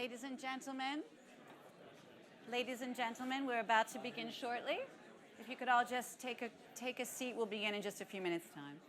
Ladies and gentlemen, we're about to begin shortly. If you could all just take a seat, we'll begin in just a few minutes' time.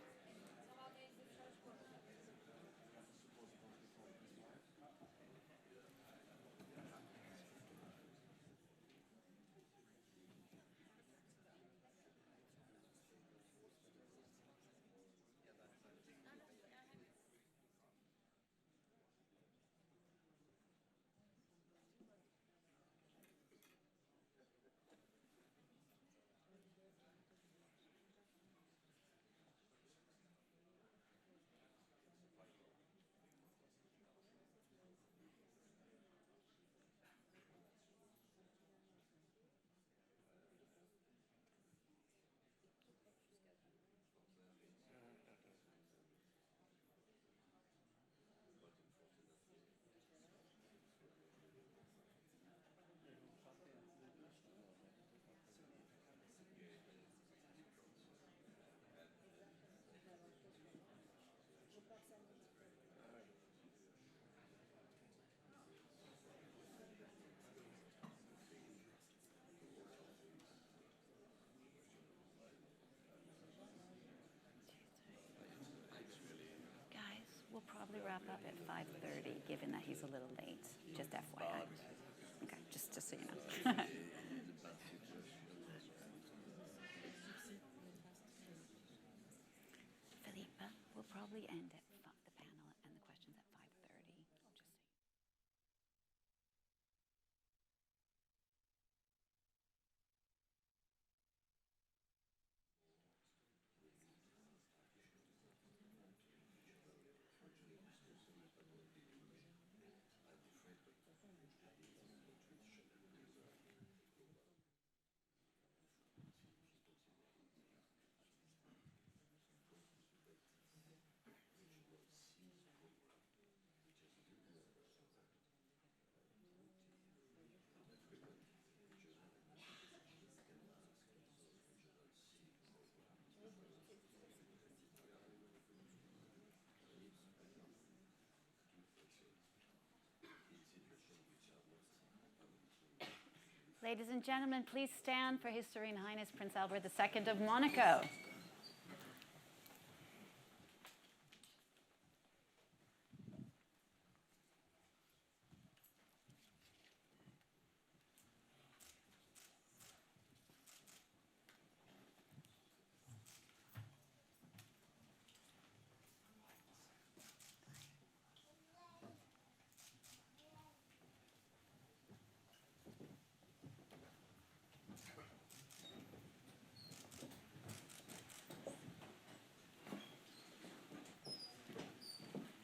We'll probably wrap up at 5:30, given that he's a little late. Just FYI. Okay, just so you know. Philippa, we'll probably end at the panel and the questions at 5:30. Ladies and gentlemen, please stand for His Serene Highness Prince Albert II of Monaco.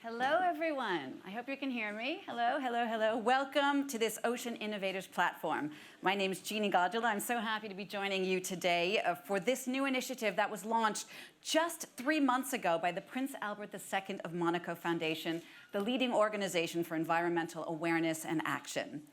Hello, everyone. I hope you can hear me. Hello, hello, hello. Welcome to this Ocean Innovators Platform. My name is Jeannie Godula. I'm so happy to be joining you today for this new initiative that was launched just 3 months ago by the Prince Albert II of Monaco Foundation, the leading organization for environmental awareness and action.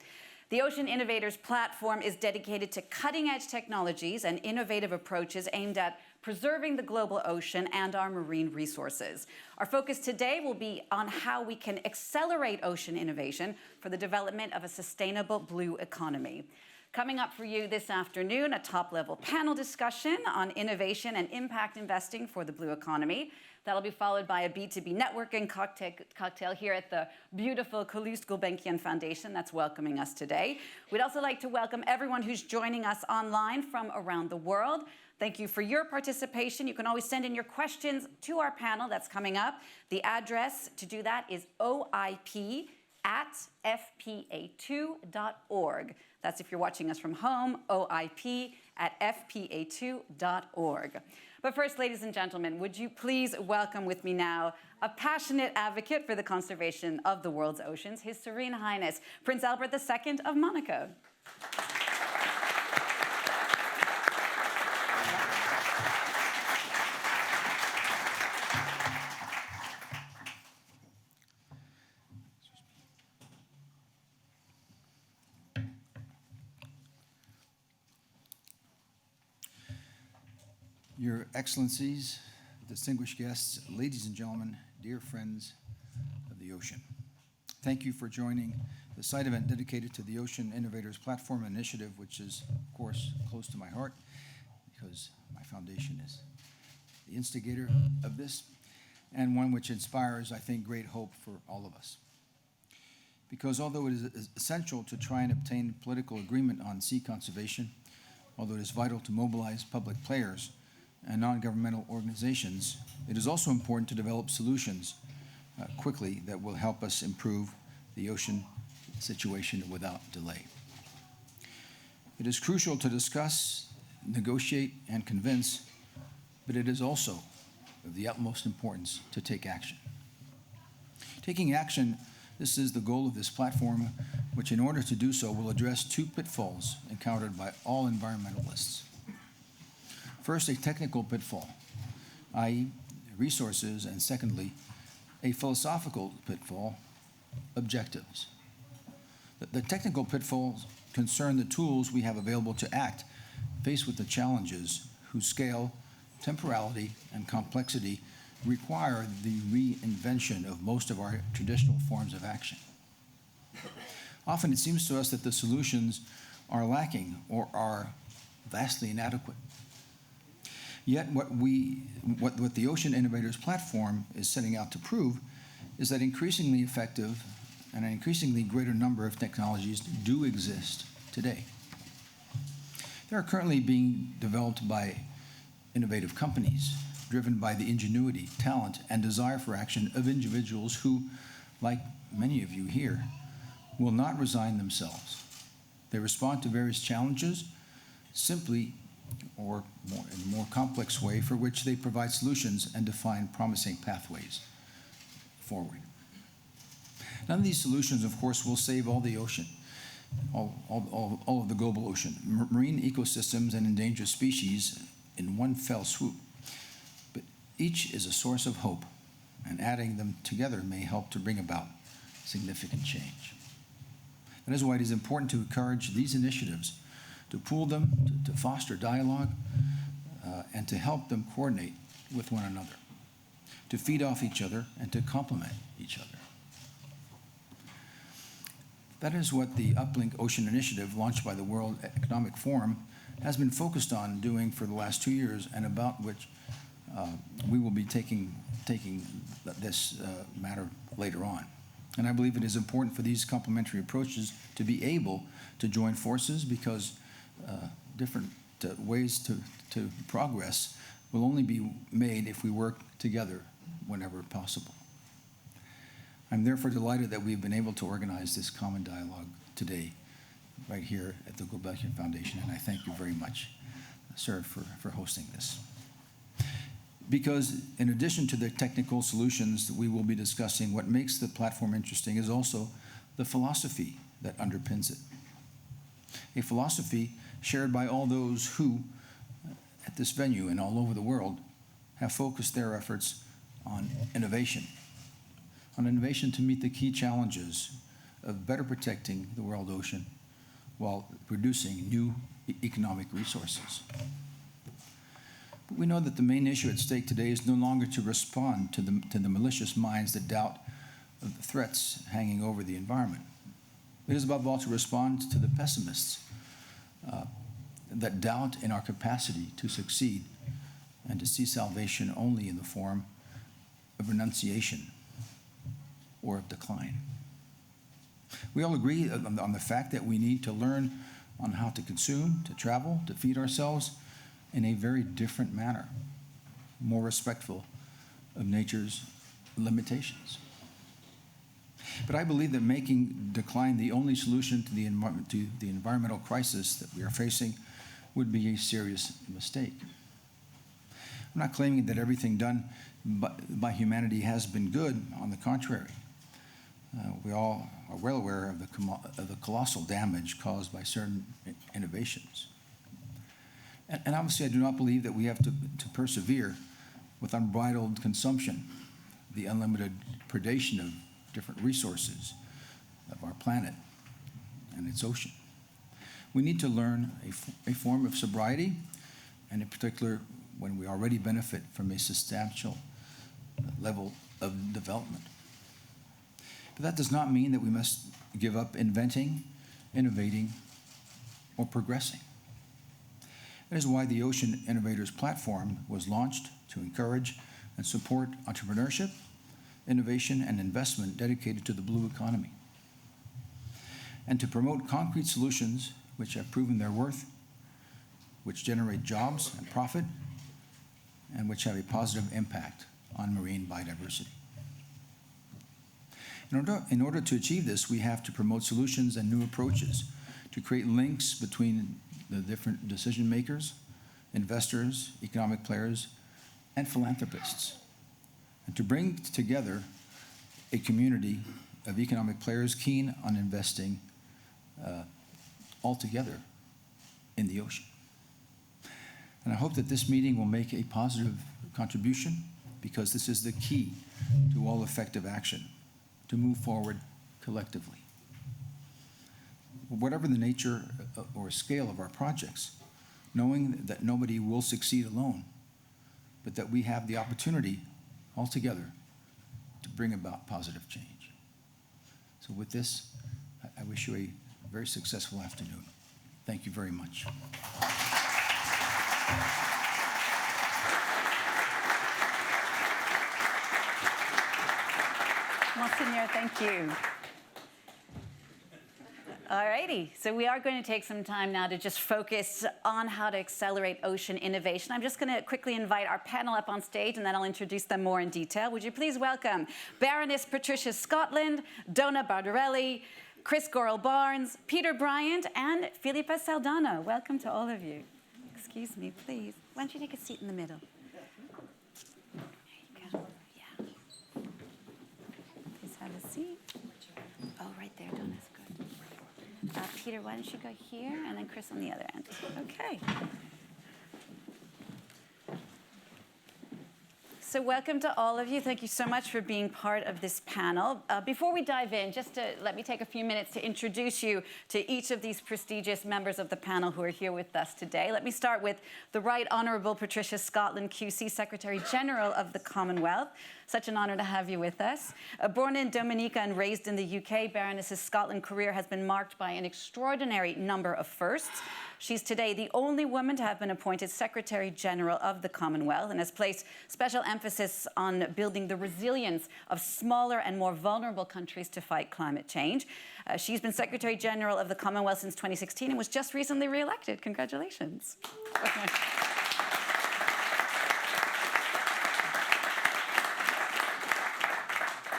The Ocean Innovators Platform is dedicated to cutting-edge technologies and innovative approaches aimed at preserving the global ocean and our marine resources. Our focus today will be on how we can accelerate ocean innovation for the development of a sustainable blue economy. Coming up for you this afternoon, a top-level panel discussion on innovation and impact investing for the blue economy. That'll be followed by a B2B networking cocktail here at the beautiful Calouste Gulbenkian Foundation that's welcoming us today. We'd also like to welcome everyone who's joining us online from around the world. Thank you for your participation. You can always send in your questions to our panel that's coming up. The address to do that is oip@fpa2.org. That's if you're watching us from home, oip@fpa2.org. But first, ladies and gentlemen, would you please welcome with me now a passionate advocate for the conservation of the world's oceans, His Serene Highness, Prince Albert II of Monaco. Your Excellencies, distinguished guests, ladies and gentlemen, dear friends of the ocean. Thank you for joining the side event dedicated to the Ocean Innovators Platform initiative, which is, of course, close to my heart because my foundation is the instigator of this, and one which inspires, I think, great hope for all of us. Because although it is essential to try and obtain political agreement on sea conservation, although it is vital to mobilize public players and non-governmental organizations, it is also important to develop solutions quickly that will help us improve the ocean situation without delay. It is crucial to discuss, negotiate, and convince, but it is also of the utmost importance to take action. Taking action, this is the goal of this platform, which in order to do so will address two pitfalls encountered by all environmentalists. First, a technical pitfall, i.e. resources, and secondly, a philosophical pitfall, objectives. The technical pitfalls concern the tools we have available to act faced with the challenges whose scale, temporality, and complexity require the reinvention of most of our traditional forms of action. Often it seems to us that the solutions are lacking or are vastly inadequate. Yet what the Ocean Innovators Platform is setting out to prove is that increasingly effective and an increasingly greater number of technologies do exist today. They are currently being developed by innovative companies, driven by the ingenuity, talent, and desire for action of individuals who, like many of you here, will not resign themselves. They respond to various challenges simply or in a more complex way for which they provide solutions and define promising pathways forward. None of these solutions, of course, will save all the ocean, all of the global ocean, marine ecosystems and endangered species in one fell swoop. But each is a source of hope, and adding them together may help to bring about significant change. That is why it is important to encourage these initiatives, to pool them, to foster dialogue, and to help them coordinate with one another, to feed off each other and to complement each other. That is what the UpLink Ocean Initiative, launched by the World Economic Forum, has been focused on doing for the last 2 years, and about which we will be taking this matter later on. And I believe it is important for these complementary approaches to be able to join forces, because different ways to progress will only be made if we work together whenever possible. I'm therefore delighted that we've been able to organize this common dialogue today, right here at the Gulbenkian Foundation, and I thank you very much, sir, for hosting this. Because in addition to the technical solutions that we will be discussing, what makes the platform interesting is also the philosophy that underpins it. A philosophy shared by all those who, at this venue and all over the world, have focused their efforts on innovation to meet the key challenges of better protecting the world ocean while producing new economic resources. But we know that the main issue at stake today is no longer to respond to the malicious minds that doubt of the threats hanging over the environment. It is above all to respond to the pessimists that doubt in our capacity to succeed and to see salvation only in the form of renunciation or of decline. We all agree on the fact that we need to learn on how to consume, to travel, to feed ourselves in a very different manner, more respectful of nature's limitations. But I believe that making decline the only solution to the environmental crisis that we are facing would be a serious mistake. I'm not claiming that everything done by humanity has been good. On the contrary, we all are well aware of the colossal damage caused by certain innovations. And obviously, I do not believe that we have to persevere with unbridled consumption, the unlimited predation of different resources of our planet and its ocean. We need to learn a form of sobriety, and in particular, when we already benefit from a substantial level of development. But that does not mean that we must give up inventing, innovating, or progressing. That is why the Ocean Innovators Platform was launched to encourage and support entrepreneurship, innovation, and investment dedicated to the blue economy, and to promote concrete solutions which have proven their worth, which generate jobs and profit, and which have a positive impact on marine biodiversity. In order to achieve this, we have to promote solutions and new approaches to create links between the different decision makers, investors, economic players, and philanthropists, and to bring together a community of economic players keen on investing all together in the ocean. And I hope that this meeting will make a positive contribution, because this is the key to all effective action, to move forward collectively. Whatever the nature or scale of our projects, knowing that nobody will succeed alone, but that we have the opportunity all together to bring about positive change. So with this, I wish you a very successful afternoon. Thank you very much. Monsignor, thank you. All righty, so we are going to take some time now to just focus on how to accelerate ocean innovation. I'm just going to quickly invite our panel up on stage, and then I'll introduce them more in detail. Would you please welcome Baroness Patricia Scotland, Donna Bardarelli, Chris Gorrell-Barnes, Peter Bryant, and Filipa Saldana. Welcome to all of you. Excuse me, please. Why don't you take a seat in the middle? There you go. Yeah. Please have a seat. Oh, right there, Donna's good. Peter, why don't you go here, and then Chris on the other end. Okay. So welcome to all of you. Thank you so much for being part of this panel. Before we dive in, let me take a few minutes to introduce you to each of these prestigious members of the panel who are here with us today. Let me start with the Right Honourable Patricia Scotland, QC, Secretary General of the Commonwealth. Such an honour to have you with us. Born in Dominica and raised in the UK, Baroness Scotland's career has been marked by an extraordinary number of firsts. She's today the only woman to have been appointed Secretary General of the Commonwealth and has placed special emphasis on building the resilience of smaller and more vulnerable countries to fight climate change. She's been Secretary General of the Commonwealth since 2016 and was just recently re-elected. Congratulations.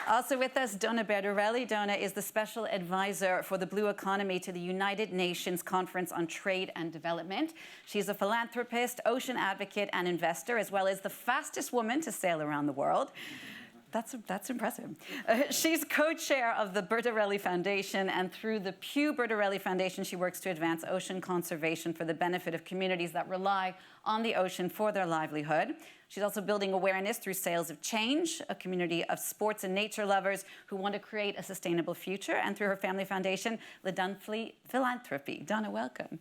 Also with us, Donna Bardarelli. Donna is the Special Advisor for the Blue Economy to the United Nations Conference on Trade and Development. She's a philanthropist, ocean advocate, and investor, as well as the fastest woman to sail around the world. That's impressive. She's co-chair of the Bardarelli Foundation, and through the Pew Bardarelli Foundation, she works to advance ocean conservation for the benefit of communities that rely on the ocean for their livelihood. She's also building awareness through Sails of Change, a community of sports and nature lovers who want to create a sustainable future, and through her family foundation, the Dunfleet Philanthropy. Donna, welcome.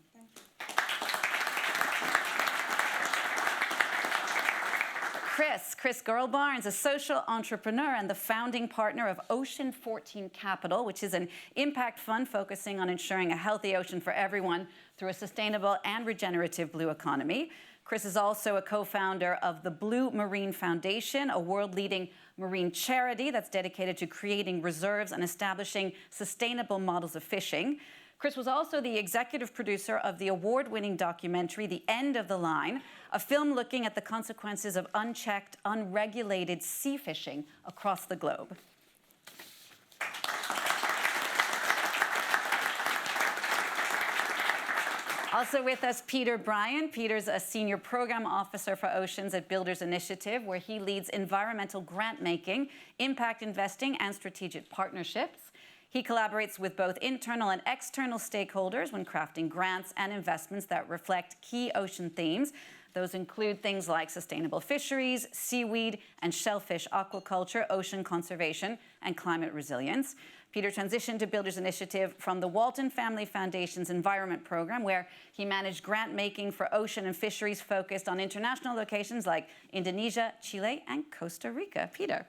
Chris Gorrell-Barnes, a social entrepreneur and the founding partner of Ocean 14 Capital, which is an impact fund focusing on ensuring a healthy ocean for everyone through a sustainable and regenerative blue economy. Chris is also a co-founder of the Blue Marine Foundation, a world-leading marine charity that's dedicated to creating reserves and establishing sustainable models of fishing. Chris was also the executive producer of the award-winning documentary, The End of the Line, a film looking at the consequences of unchecked, unregulated sea fishing across the globe. Also with us, Peter Bryant. Peter's a senior program officer for oceans at Builders Initiative, where he leads environmental grant making, impact investing, and strategic partnerships. He collaborates with both internal and external stakeholders when crafting grants and investments that reflect key ocean themes. Those include things like sustainable fisheries, seaweed and shellfish aquaculture, ocean conservation, and climate resilience. Peter transitioned to Builders Initiative from the Walton Family Foundation's Environment Program, where he managed grant making for ocean and fisheries focused on international locations like Indonesia, Chile, and Costa Rica. Peter.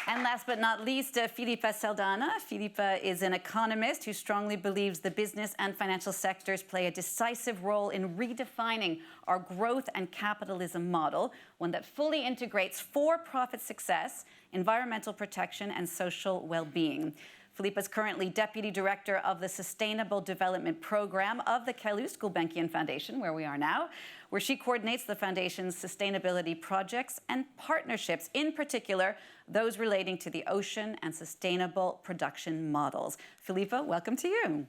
And last but not least, Filipa Saldana. Filipa is an economist who strongly believes the business and financial sectors play a decisive role in redefining our growth and capitalism model, one that fully integrates for-profit success, environmental protection, and social well-being. Filipa is currently Deputy Director of the Sustainable Development Program of the Calouste Gulbenkian Foundation, where we are now, where she coordinates the Foundation's sustainability projects and partnerships, in particular, those relating to the ocean and sustainable production models. Filipa, welcome to you.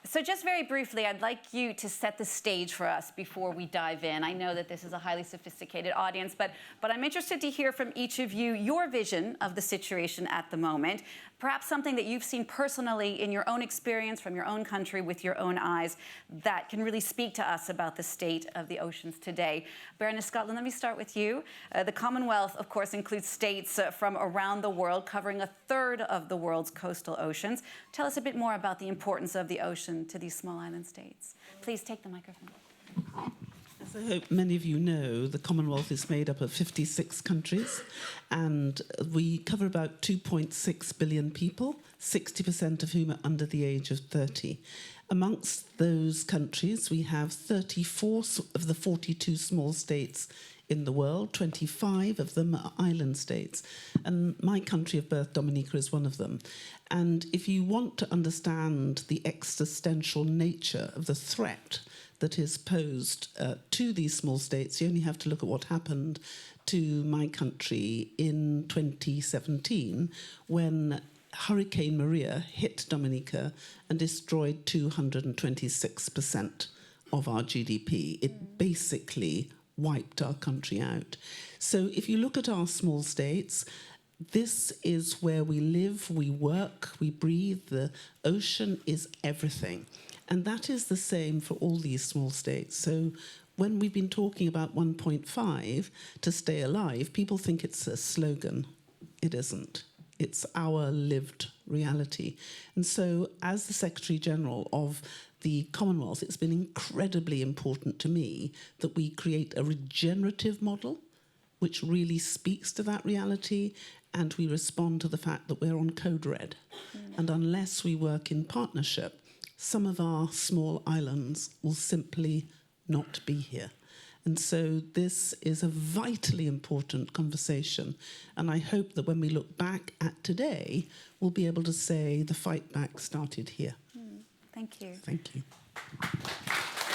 So just very briefly, I'd like you to set the stage for us before we dive in. I know that this is a highly sophisticated audience, but I'm interested to hear from each of you your vision of the situation at the moment, perhaps something that you've seen personally in your own experience from your own country with your own eyes that can really speak to us about the state of the oceans today. Baroness Scotland, let me start with you. The Commonwealth, of course, includes states from around the world, covering a third of the world's coastal oceans. Tell us a bit more about the importance of the ocean to these small island states. Please take the microphone. As I hope many of you know, the Commonwealth is made up of 56 countries, and we cover about 2.6 billion people, 60% of whom are under the age of 30. Amongst those countries, we have 34 of the 42 small states in the world. 25 of them are island states. And my country of birth, Dominica, is one of them. And if you want to understand the existential nature of the threat that is posed to these small states, you only have to look at what happened to my country in 2017 when Hurricane Maria hit Dominica and destroyed 226% of our GDP. It basically wiped our country out. So if you look at our small states, this is where we live, we work, we breathe. The ocean is everything. And that is the same for all these small states. So when we've been talking about 1.5 to stay alive, people think it's a slogan. It isn't. It's our lived reality. And so as the Secretary-General of the Commonwealth, it's been incredibly important to me that we create a regenerative model which really speaks to that reality, and we respond to the fact that we're on code red. And unless we work in partnership, some of our small islands will simply not be here. And so this is a vitally important conversation. And I hope that when we look back at today, we'll be able to say the fight back started here. Thank you. Thank you.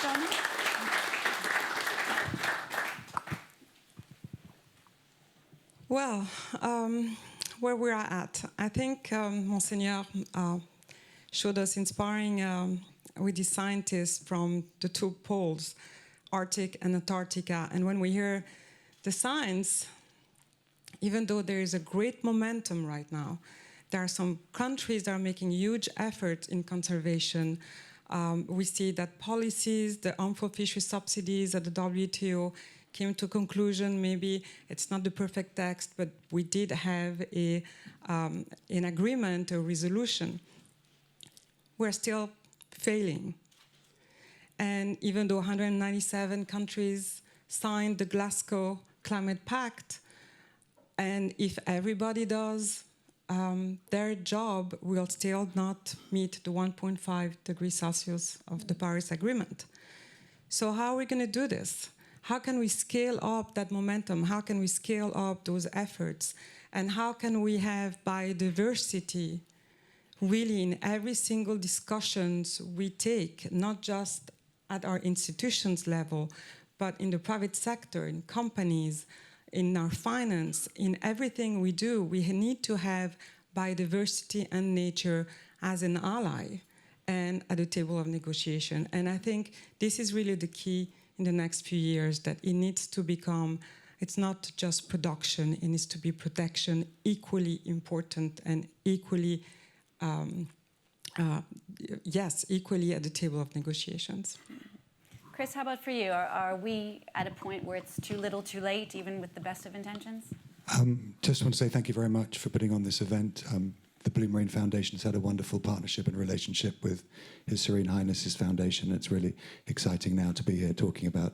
Donna? Well, where we're at, I think Monseigneur showed us inspiring with the scientists from the two poles, Arctic and Antarctica. And when we hear the science, even though there is a great momentum right now, there are some countries that are making huge efforts in conservation. We see that policies, the harmful fishery subsidies at the WTO came to a conclusion. Maybe it's not the perfect text, but we did have an agreement, a resolution. We're still failing. And even though 197 countries signed the Glasgow Climate Pact, and if everybody does, their job will still not meet the 1.5 degrees Celsius of the Paris Agreement. So how are we going to do this? How can we scale up that momentum? How can we scale up those efforts? And how can we have biodiversity really in every single discussions we take, not just at our institutions level, but in the private sector, in companies, in our finance, in everything we do, we need to have biodiversity and nature as an ally and at the table of negotiation. And I think this is really the key in the next few years, that it needs to become, it's not just production, it needs to be protection, equally important and equally, equally at the table of negotiations. Chris, how about for you? Are we at a point where it's too little, too late, even with the best of intentions? Just want to say thank you very much for putting on this event. the Blue Marine Foundation has had a wonderful partnership and relationship with His Serene Highness's foundation. It's really exciting now to be here talking about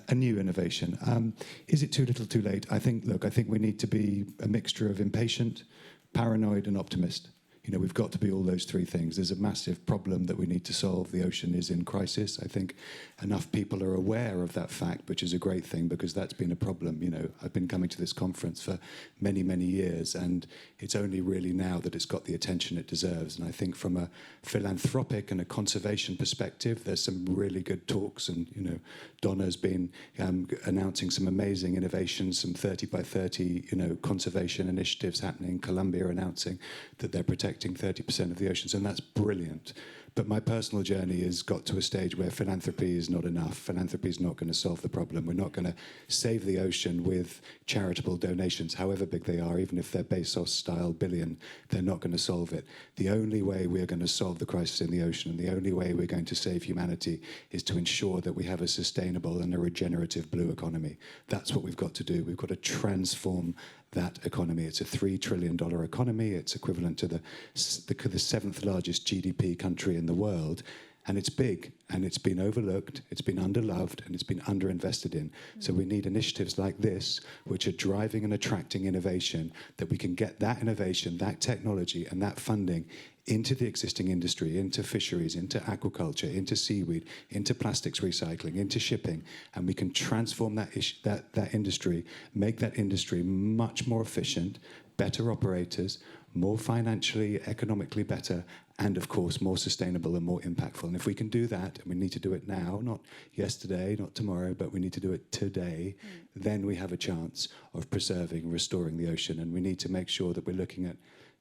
a new innovation. Is it too little, too late? I think we need to be a mixture of impatient, paranoid, and optimist. You know, we've got to be all those three things. There's a massive problem that we need to solve. The ocean is in crisis. I think enough people are aware of that fact, which is a great thing because that's been a problem. You know, I've been coming to this conference for many, many years, and it's only really now that it's got the attention it deserves. And I think from a philanthropic and a conservation perspective, there's some really good talks. And, you know, Donna's been announcing some amazing innovations, some 30 by 30, you know, conservation initiatives happening. Colombia announcing that they're protecting 30% of the oceans, and that's brilliant. But my personal journey has got to a stage where philanthropy is not enough. Philanthropy is not going to solve the problem. We're not going to save the ocean with charitable donations, however big they are, even if they're Bezos-style billion, they're not going to solve it. The only way we're going to solve the crisis in the ocean, and the only way we're going to save humanity, is to ensure that we have a sustainable and a regenerative blue economy. That's what we've got to do. We've got to transform that economy. It's a $3 trillion economy. It's equivalent to the seventh largest GDP country in the world. And it's big, and it's been overlooked, it's been underloved, and it's been underinvested in. So we need initiatives like this, which are driving and attracting innovation, that we can get that innovation, that technology, and that funding into the existing industry, into fisheries, into aquaculture, into seaweed, into plastics recycling, into shipping, and we can transform that industry, make that industry much more efficient, better operators, more financially, economically better, and of course more sustainable and more impactful. And if we can do that, and we need to do it now, not yesterday, not tomorrow, but we need to do it today, then we have a chance of preserving, restoring the ocean. And we need to make sure that we're looking at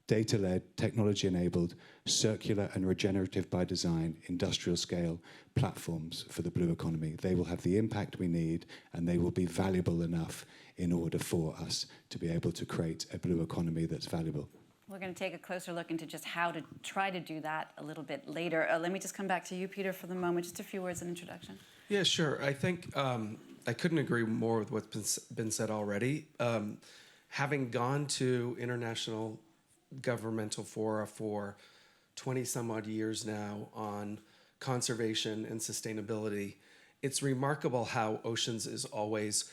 data-led, technology-enabled, circular and regenerative by design, industrial-scale platforms for the blue economy. They will have the impact we need, and they will be valuable enough in order for us to be able to create a blue economy that's valuable. We're going to take a closer look into just how to try to do that a little bit later. Let me just come back to you, Peter, for the moment. Just a few words of introduction. Yeah, sure. I think I couldn't agree more with what's been said already. Having gone to international governmental fora for 20 some odd years now on conservation and sustainability, it's remarkable how oceans is always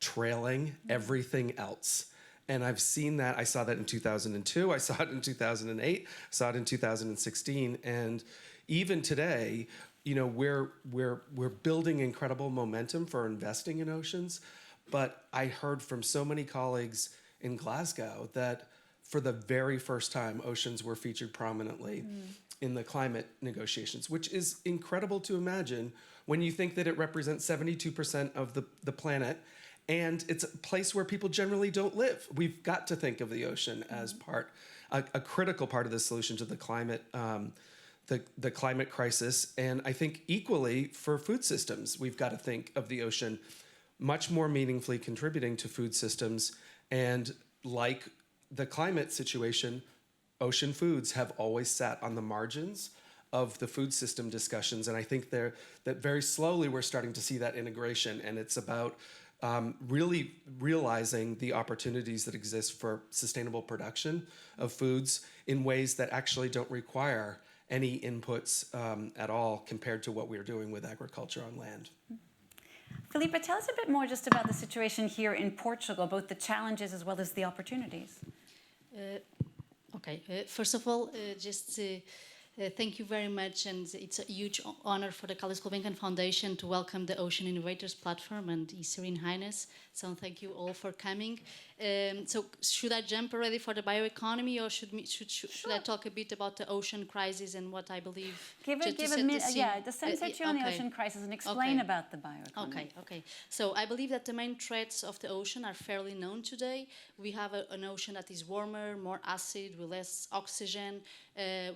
trailing everything else. And I've seen that. I saw that in 2002. I saw it in 2008. Saw it in 2016. And even today, you know, we're building incredible momentum for investing in oceans. But I heard from so many colleagues in Glasgow that for the very first time, oceans were featured prominently in the climate negotiations, which is incredible to imagine when you think that it represents 72% of the planet. And it's a place where people generally don't live. We've got to think of the ocean as a critical part of the solution to the climate, the climate crisis. And I think equally for food systems, we've got to think of the ocean much more meaningfully contributing to food systems. And like the climate situation, ocean foods have always sat on the margins of the food system discussions. And I think that very slowly we're starting to see that integration. And it's about really realizing the opportunities that exist for sustainable production of foods in ways that actually don't require any inputs at all compared to what we're doing with agriculture on land. Filipa, tell us a bit more just about the situation here in Portugal, both the challenges as well as the opportunities. First of all, thank you very much, and it's a huge honor for the Carlos Gulbenkian Foundation to welcome the Ocean Innovators Platform and His Serene Highness. So thank you all for coming. So should I jump already for the bioeconomy, or should I talk a bit about the ocean crisis and what I believe? The sense on the ocean crisis and explain about the bioeconomy. Okay. So I believe that the main threats of the ocean are fairly known today. We have an ocean that is warmer, more acid, with less oxygen.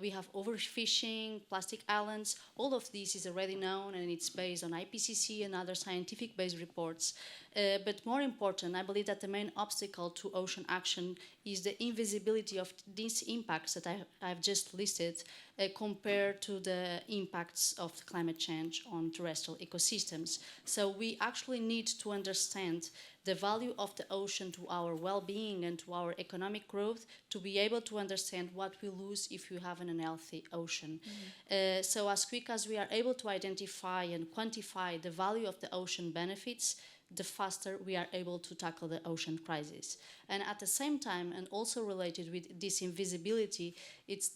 We have overfishing, plastic islands. All of this is already known, and it's based on IPCC and other scientific-based reports. But more important, I believe that the main obstacle to ocean action is the invisibility of these impacts that I've just listed compared to the impacts of climate change on terrestrial ecosystems. So we actually need to understand the value of the ocean to our well-being and to our economic growth to be able to understand what we lose if you have an unhealthy ocean. So as quick as we are able to identify and quantify the value of the ocean benefits, the faster we are able to tackle the ocean crisis. And at the same time, and also related with this invisibility,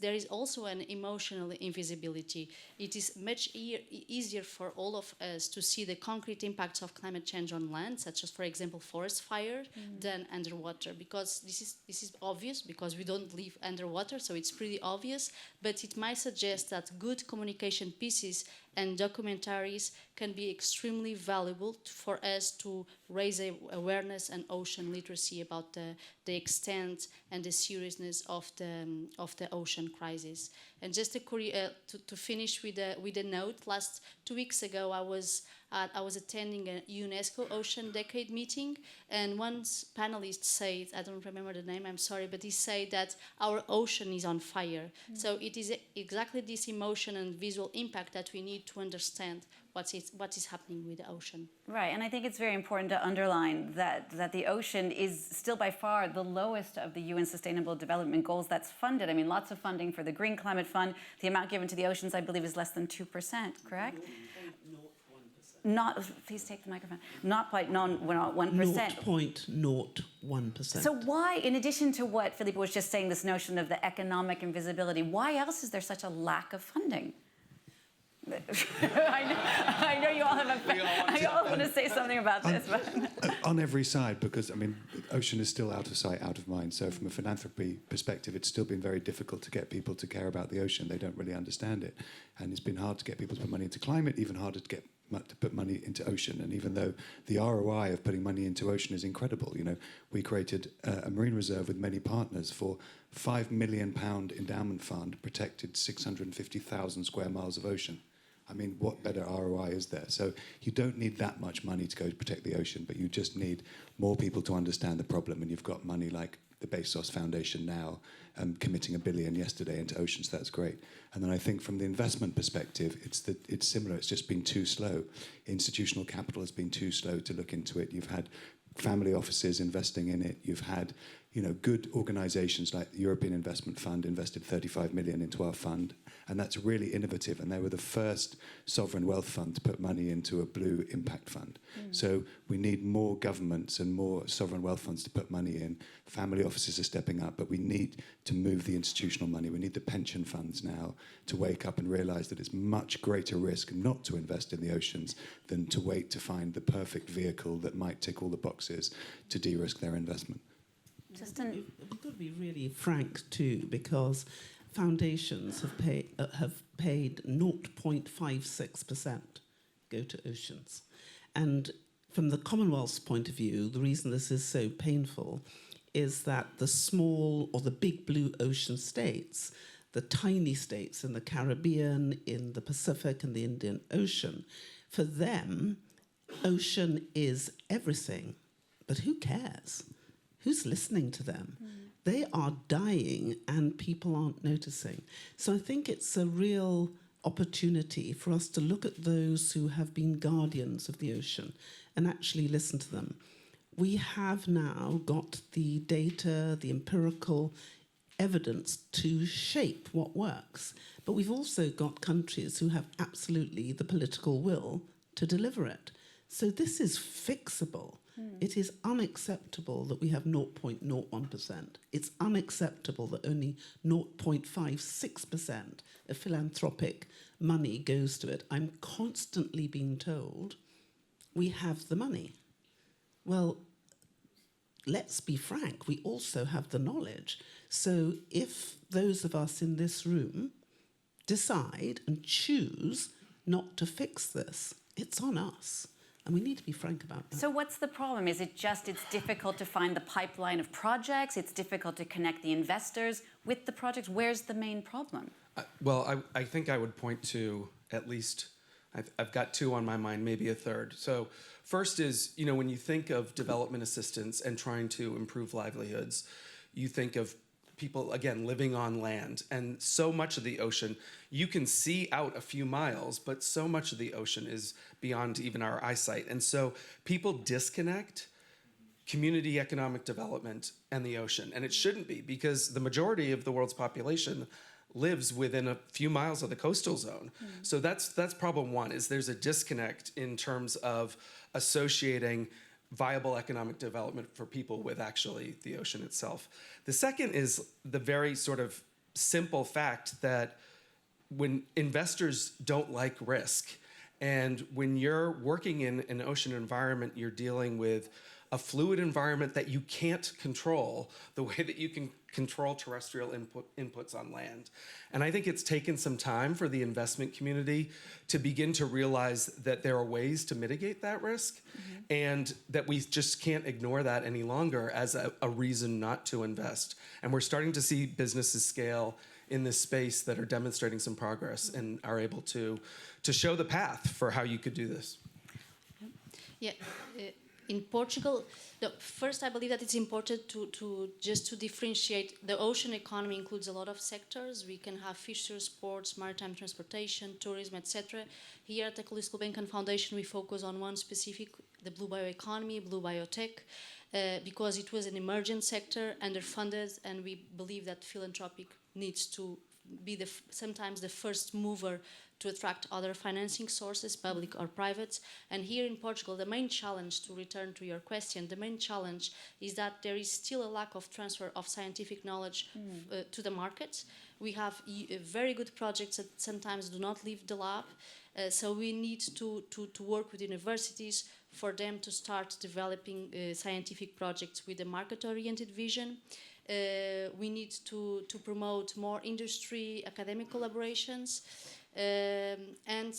there is also an emotional invisibility. It is much easier for all of us to see the concrete impacts of climate change on land, such as, for example, forest fire, than underwater, because this is obvious, because we don't live underwater, so it's pretty obvious, but it might suggest that good communication pieces and documentaries can be extremely valuable for us to raise awareness and ocean literacy about the extent and the seriousness of the ocean crisis. And just to finish with a note, 2 weeks ago I was attending a UNESCO Ocean Decade meeting, and one panelist said, I don't remember the name, I'm sorry, but he said that our ocean is on fire. So it is exactly this emotion and visual impact that we need to understand what is happening with the ocean. Right, and I think it's very important to underline that the ocean is still by far the lowest of the UN Sustainable Development Goals that's funded. I mean, lots of funding for the Green Climate Fund. The amount given to the oceans, I believe, is less than 2%, correct? Not, please take the microphone. Not quite, we're not 1%. 0.01%. So why, in addition to what Felipe was just saying, this notion of the economic invisibility, why else is there such a lack of funding? I know you all all want to say something about this. But. On every side, because, I mean, ocean is still out of sight, out of mind. So from a philanthropy perspective, it's still been very difficult to get people to care about the ocean. They don't really understand it. And it's been hard to get people to put money into climate, even harder to put money into ocean. And even though the ROI of putting money into ocean is incredible, you know, we created a marine reserve with many partners for £5 million endowment fund, protected 650,000 square miles of ocean. I mean, what better ROI is there? So you don't need that much money to go to protect the ocean, but you just need more people to understand the problem. And you've got money like the Bezos Foundation now committing $1 billion yesterday into oceans. So that's great. And then I think from the investment perspective, it's similar. It's just been too slow. Institutional capital has been too slow to look into it. You've had family offices investing in it. You've had, you know, good organisations like the European Investment Fund invested 35 million into our fund, and that's really innovative. And they were the first sovereign wealth fund to put money into a blue impact fund. So we need more governments and more sovereign wealth funds to put money in. Family offices are stepping up, but we need to move the institutional money. We need the pension funds now to wake up and realise that it's much greater risk not to invest in the oceans than to wait to find the perfect vehicle that might tick all the boxes to de-risk their investment. We've got to be really frank too, because foundations have paid 0.56% go to oceans. And from the Commonwealth's point of view, the reason this is so painful is that the small or the big blue ocean states, the tiny states in the Caribbean, in the Pacific and the Indian Ocean, for them, ocean is everything. But who cares? Who's listening to them? They are dying and people aren't noticing. So I think it's a real opportunity for us to look at those who have been guardians of the ocean and actually listen to them. We have now got the data, the empirical evidence to shape what works. But we've also got countries who have absolutely the political will to deliver it. So this is fixable. It is unacceptable that we have 0.01%. It's unacceptable that only 0.56% of philanthropic money goes to it. I'm constantly being told we have the money. Well, let's be frank, we also have the knowledge. So if those of us in this room decide and choose not to fix this, it's on us. And we need to be frank about that. So what's the problem? Is it just it's difficult to find the pipeline of projects? It's difficult to connect the investors with the projects? Where's the main problem? Well, I think I would point to at least, I've got two on my mind, maybe a third. So first is, you know, when you think of development assistance and trying to improve livelihoods, you think of people, again, living on land. And so much of the ocean, you can see out a few miles, but so much of the ocean is beyond even our eyesight. And so people disconnect community economic development and the ocean. And it shouldn't be, because the majority of the world's population lives within a few miles of the coastal zone. So that's problem one, is there's a disconnect in terms of associating viable economic development for people with actually the ocean itself. The second is the very sort of simple fact that when investors don't like risk, and when you're working in an ocean environment, you're dealing with a fluid environment that you can't control the way that you can control terrestrial inputs on land. And I think it's taken some time for the investment community to begin to realize that there are ways to mitigate that risk, and that we just can't ignore that any longer as a reason not to invest. And we're starting to see businesses scale in this space that are demonstrating some progress and are able to show the path for how you could do this. Yeah. In Portugal, first I believe that it's important to differentiate. The ocean economy includes a lot of sectors. We can have fisheries, ports, maritime transportation, tourism, etc. Here at the Calouste Gulbenkian Foundation, we focus on one specific, the blue bioeconomy, blue biotech, because it was an emergent sector, underfunded, and we believe that philanthropic needs to be sometimes the first mover to attract other financing sources, public or private. And here in Portugal, the main challenge, to return to your question, the main challenge is that there is still a lack of transfer of scientific knowledge to the markets. We have very good projects that sometimes do not leave the lab. So we need to work with universities for them to start developing scientific projects with a market-oriented vision. We need to promote more industry, academic collaborations. And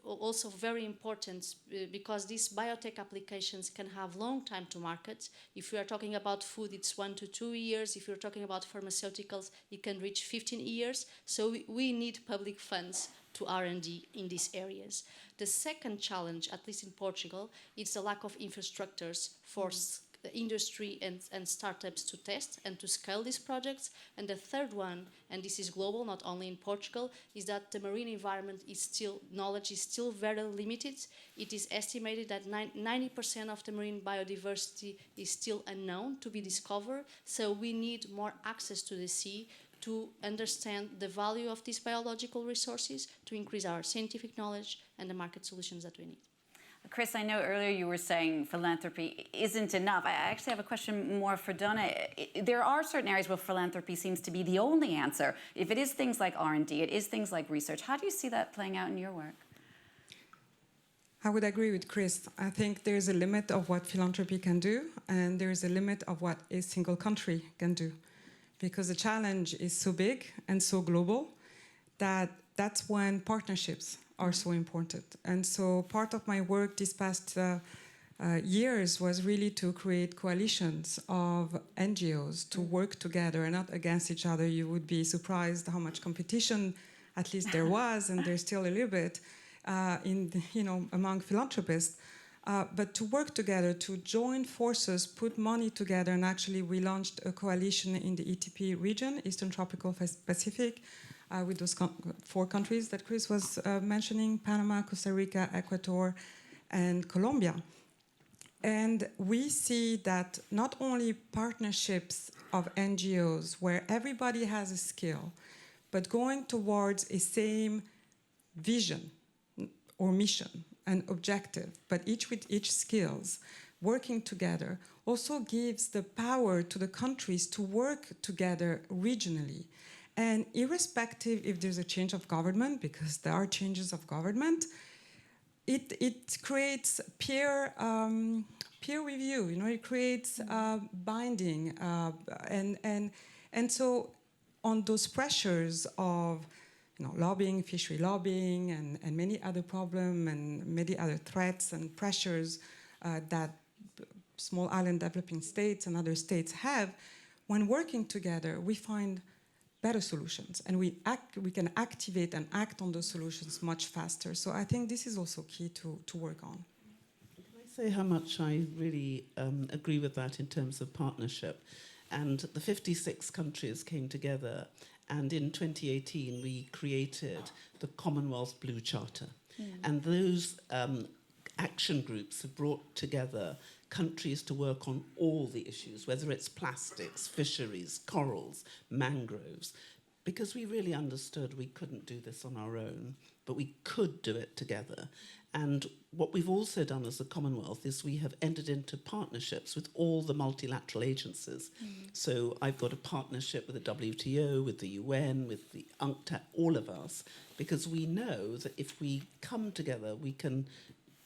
also very important, because these biotech applications can have long time to market. If we are talking about food, it's 1 to 2 years. If you're talking about pharmaceuticals, it can reach 15 years. So we need public funds to R&D in these areas. The second challenge, at least in Portugal, is the lack of infrastructures for industry and startups to test and to scale these projects. And the third one, and this is global, not only in Portugal, is that the marine environment knowledge is still very limited. It is estimated that 90% of the marine biodiversity is still unknown to be discovered. So we need more access to the sea to understand the value of these biological resources, to increase our scientific knowledge and the market solutions that we need. Chris, I know earlier you were saying philanthropy isn't enough. I actually have a question more for Donna. There are certain areas where philanthropy seems to be the only answer. If it is things like R&D, it is things like research. How do you see that playing out in your work? I would agree with Chris. I think there's a limit of what philanthropy can do, and there's a limit of what a single country can do. Because the challenge is so big and so global that's when partnerships are so important. And so part of my work these past years was really to create coalitions of NGOs to work together and not against each other. You would be surprised how much competition, at least there was, and there's still a little bit, among philanthropists. But to work together, to join forces, put money together, and actually we launched a coalition in the ETP region, Eastern Tropical Pacific, with those 4 countries that Chris was mentioning, Panama, Costa Rica, Ecuador, and Colombia. And we see that not only partnerships of NGOs where everybody has a skill, but going towards a same vision or mission, an objective, but each with each skills, working together, also gives the power to the countries to work together regionally. And irrespective if there's a change of government, because there are changes of government, it creates peer review. It creates binding, and so on those pressures of lobbying, fishery lobbying, and many other problems and many other threats and pressures that small island developing states and other states have, when working together, we find better solutions, and we can activate and act on those solutions much faster. So I think this is also key to work on. Can I say how much I really agree with that in terms of partnership? And the 56 countries came together, and in 2018 we created the Commonwealth Blue Charter. And those action groups have brought together countries to work on all the issues, whether it's plastics, fisheries, corals, mangroves, because we really understood we couldn't do this on our own, but we could do it together. And what we've also done as a Commonwealth is we have entered into partnerships with all the multilateral agencies. So I've got a partnership with the WTO, with the UN, with the UNCTAD, all of us, because we know that if we come together, we can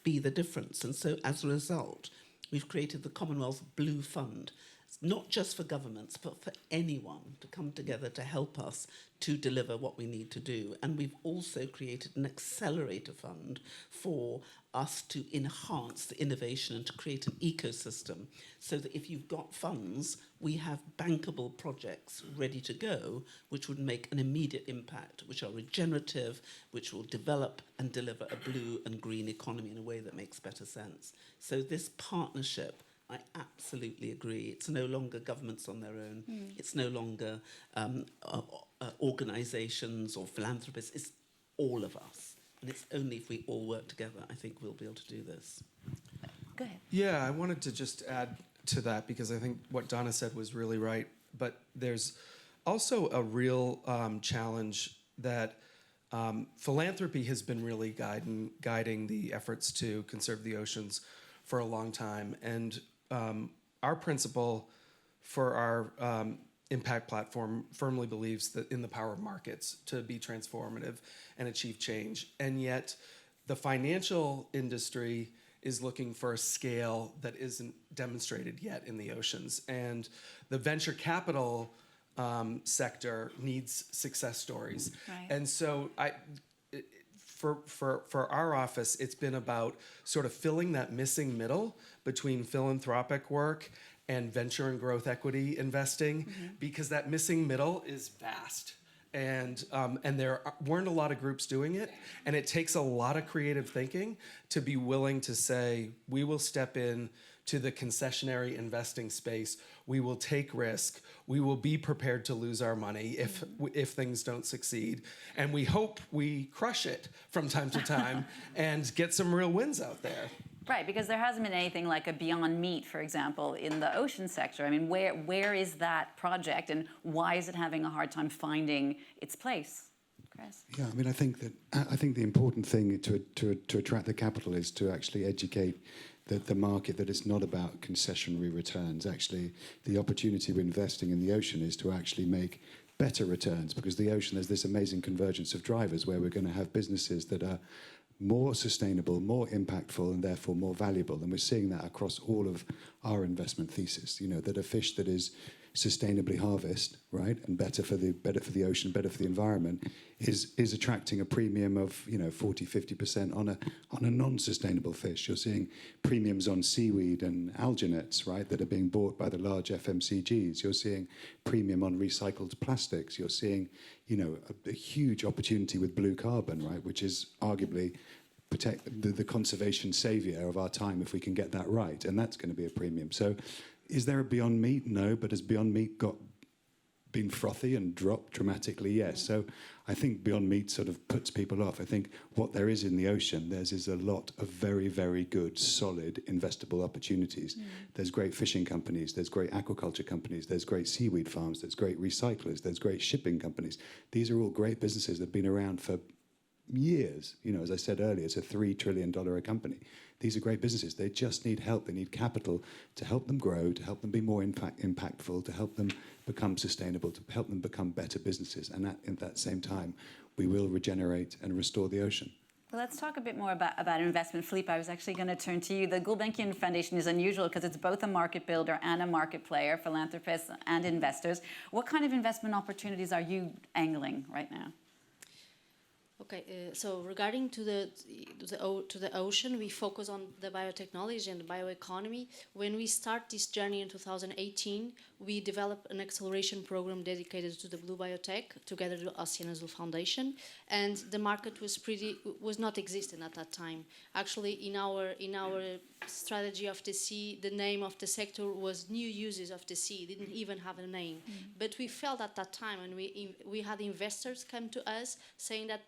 be the difference. And so as a result, we've created the Commonwealth Blue Fund. It's not just for governments, but for anyone to come together to help us to deliver what we need to do. And we've also created an accelerator fund for us to enhance the innovation and to create an ecosystem so that if you've got funds, we have bankable projects ready to go, which would make an immediate impact, which are regenerative, which will develop and deliver a blue and green economy in a way that makes better sense. So this partnership, I absolutely agree. It's no longer governments on their own. It's no longer organisations or philanthropists. It's all of us. And it's only if we all work together, I think we'll be able to do this. Go ahead. Yeah, I wanted to just add to that because I think what Donna said was really right. But there's also a real challenge that philanthropy has been really guiding the efforts to conserve the oceans for a long time. And our principle for our impact platform firmly believes that in the power of markets to be transformative and achieve change. And yet the financial industry is looking for a scale that isn't demonstrated yet in the oceans. And the venture capital sector needs success stories. Right. And so for our office, it's been about sort of filling that missing middle between philanthropic work and venture and growth equity investing, because that missing middle is vast. And there weren't a lot of groups doing it, and it takes a lot of creative thinking to be willing to say, we will step in to the concessionary investing space, we will take risk, we will be prepared to lose our money if things don't succeed, and we hope we crush it from time to time and get some real wins out there. Right, because there hasn't been anything like a Beyond Meat, for example, in the ocean sector. I mean, where is that project, and why is it having a hard time finding its place? Chris? Yeah, I mean, I think the important thing to attract the capital is to actually educate the market that it's not about concessionary returns. Actually, the opportunity of investing in the ocean is to actually make better returns, because the ocean, there's this amazing convergence of drivers where we're going to have businesses that are more sustainable, more impactful, and therefore more valuable. And we're seeing that across all of our investment thesis. You know, that a fish that is sustainably harvested, right, and better for the ocean, better for the environment, is attracting a premium of 40-50% on a non-sustainable fish. You're seeing premiums on seaweed and alginates, right, that are being bought by the large FMCGs. You're seeing premium on recycled plastics. You're seeing a huge opportunity with blue carbon, right, which is arguably the conservation savior of our time if we can get that right, and that's going to be a premium. So is there a Beyond Meat? No, but has Beyond Meat been frothy and dropped dramatically? Yes. So I think Beyond Meat sort of puts people off. I think what there is in the ocean, is a lot of very, very good, solid, investable opportunities. There's great fishing companies, there's great aquaculture companies, there's great seaweed farms, there's great recyclers, there's great shipping companies. These are all great businesses that have been around for years. As I said earlier, it's a $3 trillion a company. These are great businesses. They just need help. They need capital to help them grow, to help them be more impactful, to help them become sustainable, to help them become better businesses. And at that same time, we will regenerate and restore the ocean. Well, let's talk a bit more about investment. Philippe, I was actually going to turn to you. The Gulbenkian Foundation is unusual because it's both a market builder and a market player, philanthropists and investors. What kind of investment opportunities are you angling right now? Okay, so regarding to the ocean, we focus on the biotechnology and the bioeconomy. When we start this journey in 2018, we developed an acceleration program dedicated to the blue biotech together with the Ocean Innovators Foundation, and the market was not existent at that time. Actually, in our strategy of the sea, the name of the sector was new uses of the sea. It didn't even have a name, but we felt at that time, and we had investors come to us saying that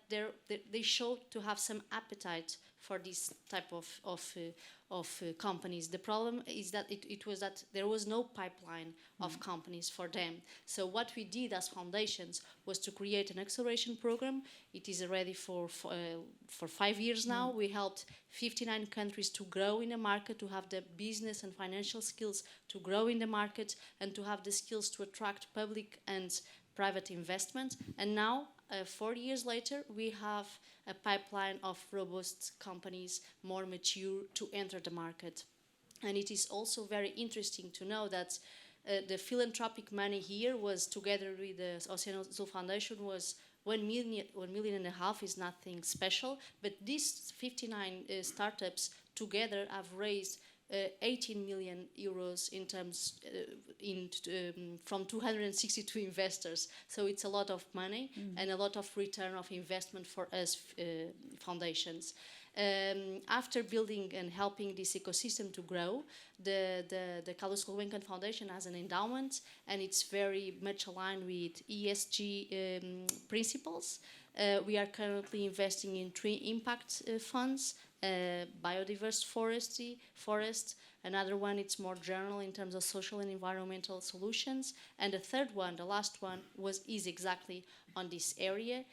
they showed to have some appetite for this type of companies. The problem is that it was that there was no pipeline of companies for them. So what we did as foundations was to create an acceleration program. It is already for 5 years now. We helped 59 countries to grow in the market, to have the business and financial skills to grow in the market, and to have the skills to attract public and private investment. And now, 4 years later, we have a pipeline of robust companies, more mature, to enter the market. And it is also very interesting to know that the philanthropic money here was, together with the Ocean Innovators Foundation, was 1 million and a half is nothing special, but these 59 startups together have raised 18 million euros in terms from 262 investors. So it's a lot of money and a lot of return of investment for us foundations. After building and helping this ecosystem to grow, the Carlos Gulbenkian Foundation has an endowment, and it's very much aligned with ESG principles. We are currently investing in 3 impact funds. Biodiverse forest. Another one, it's more general in terms of social and environmental solutions. And the third one, the last one, is exactly on this area.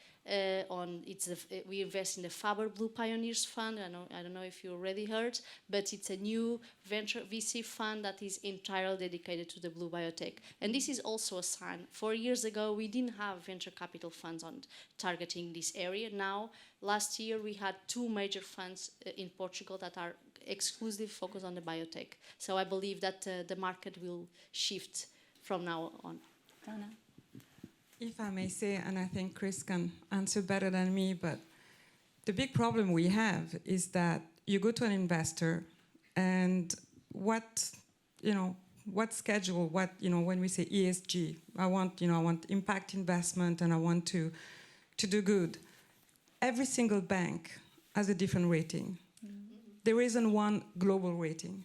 We invest in the Faber Blue Pioneers Fund. I don't know if you already heard, but it's a new venture VC fund that is entirely dedicated to the blue biotech. And this is also a sign. 4 years ago, we didn't have venture capital funds on targeting this area. Now, last year, we had 2 major funds in Portugal that are exclusively focused on the biotech. So I believe that the market will shift from now on. Donna? If I may say, and I think Chris can answer better than me, but the big problem we have is that you go to an investor, and what schedule, when we say ESG, I want impact investment, and I want to do good. Every single bank has a different rating. There isn't one global rating.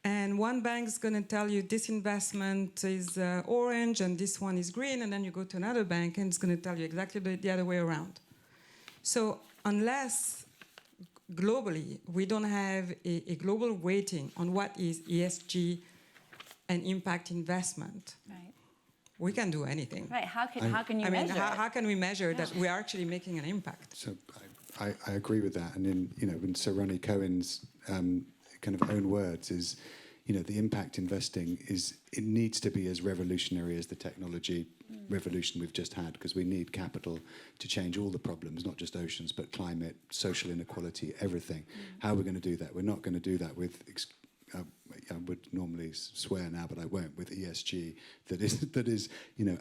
And one bank is going to tell you this investment is orange and this one is green, and then you go to another bank and it's going to tell you exactly the other way around. So unless globally we don't have a global rating on what is ESG and impact investment, Right. we can do anything. Right. How can you measure it? How can we measure that we are actually making an impact? So I agree with that. And in Sir Ronnie Cohen's kind of own words is, the impact investing it needs to be as revolutionary as the technology revolution we've just had, because we need capital to change all the problems, not just oceans, but climate, social inequality, everything. How are we going to do that? We're not going to do that with I would normally swear now, but I won't, with ESG, that is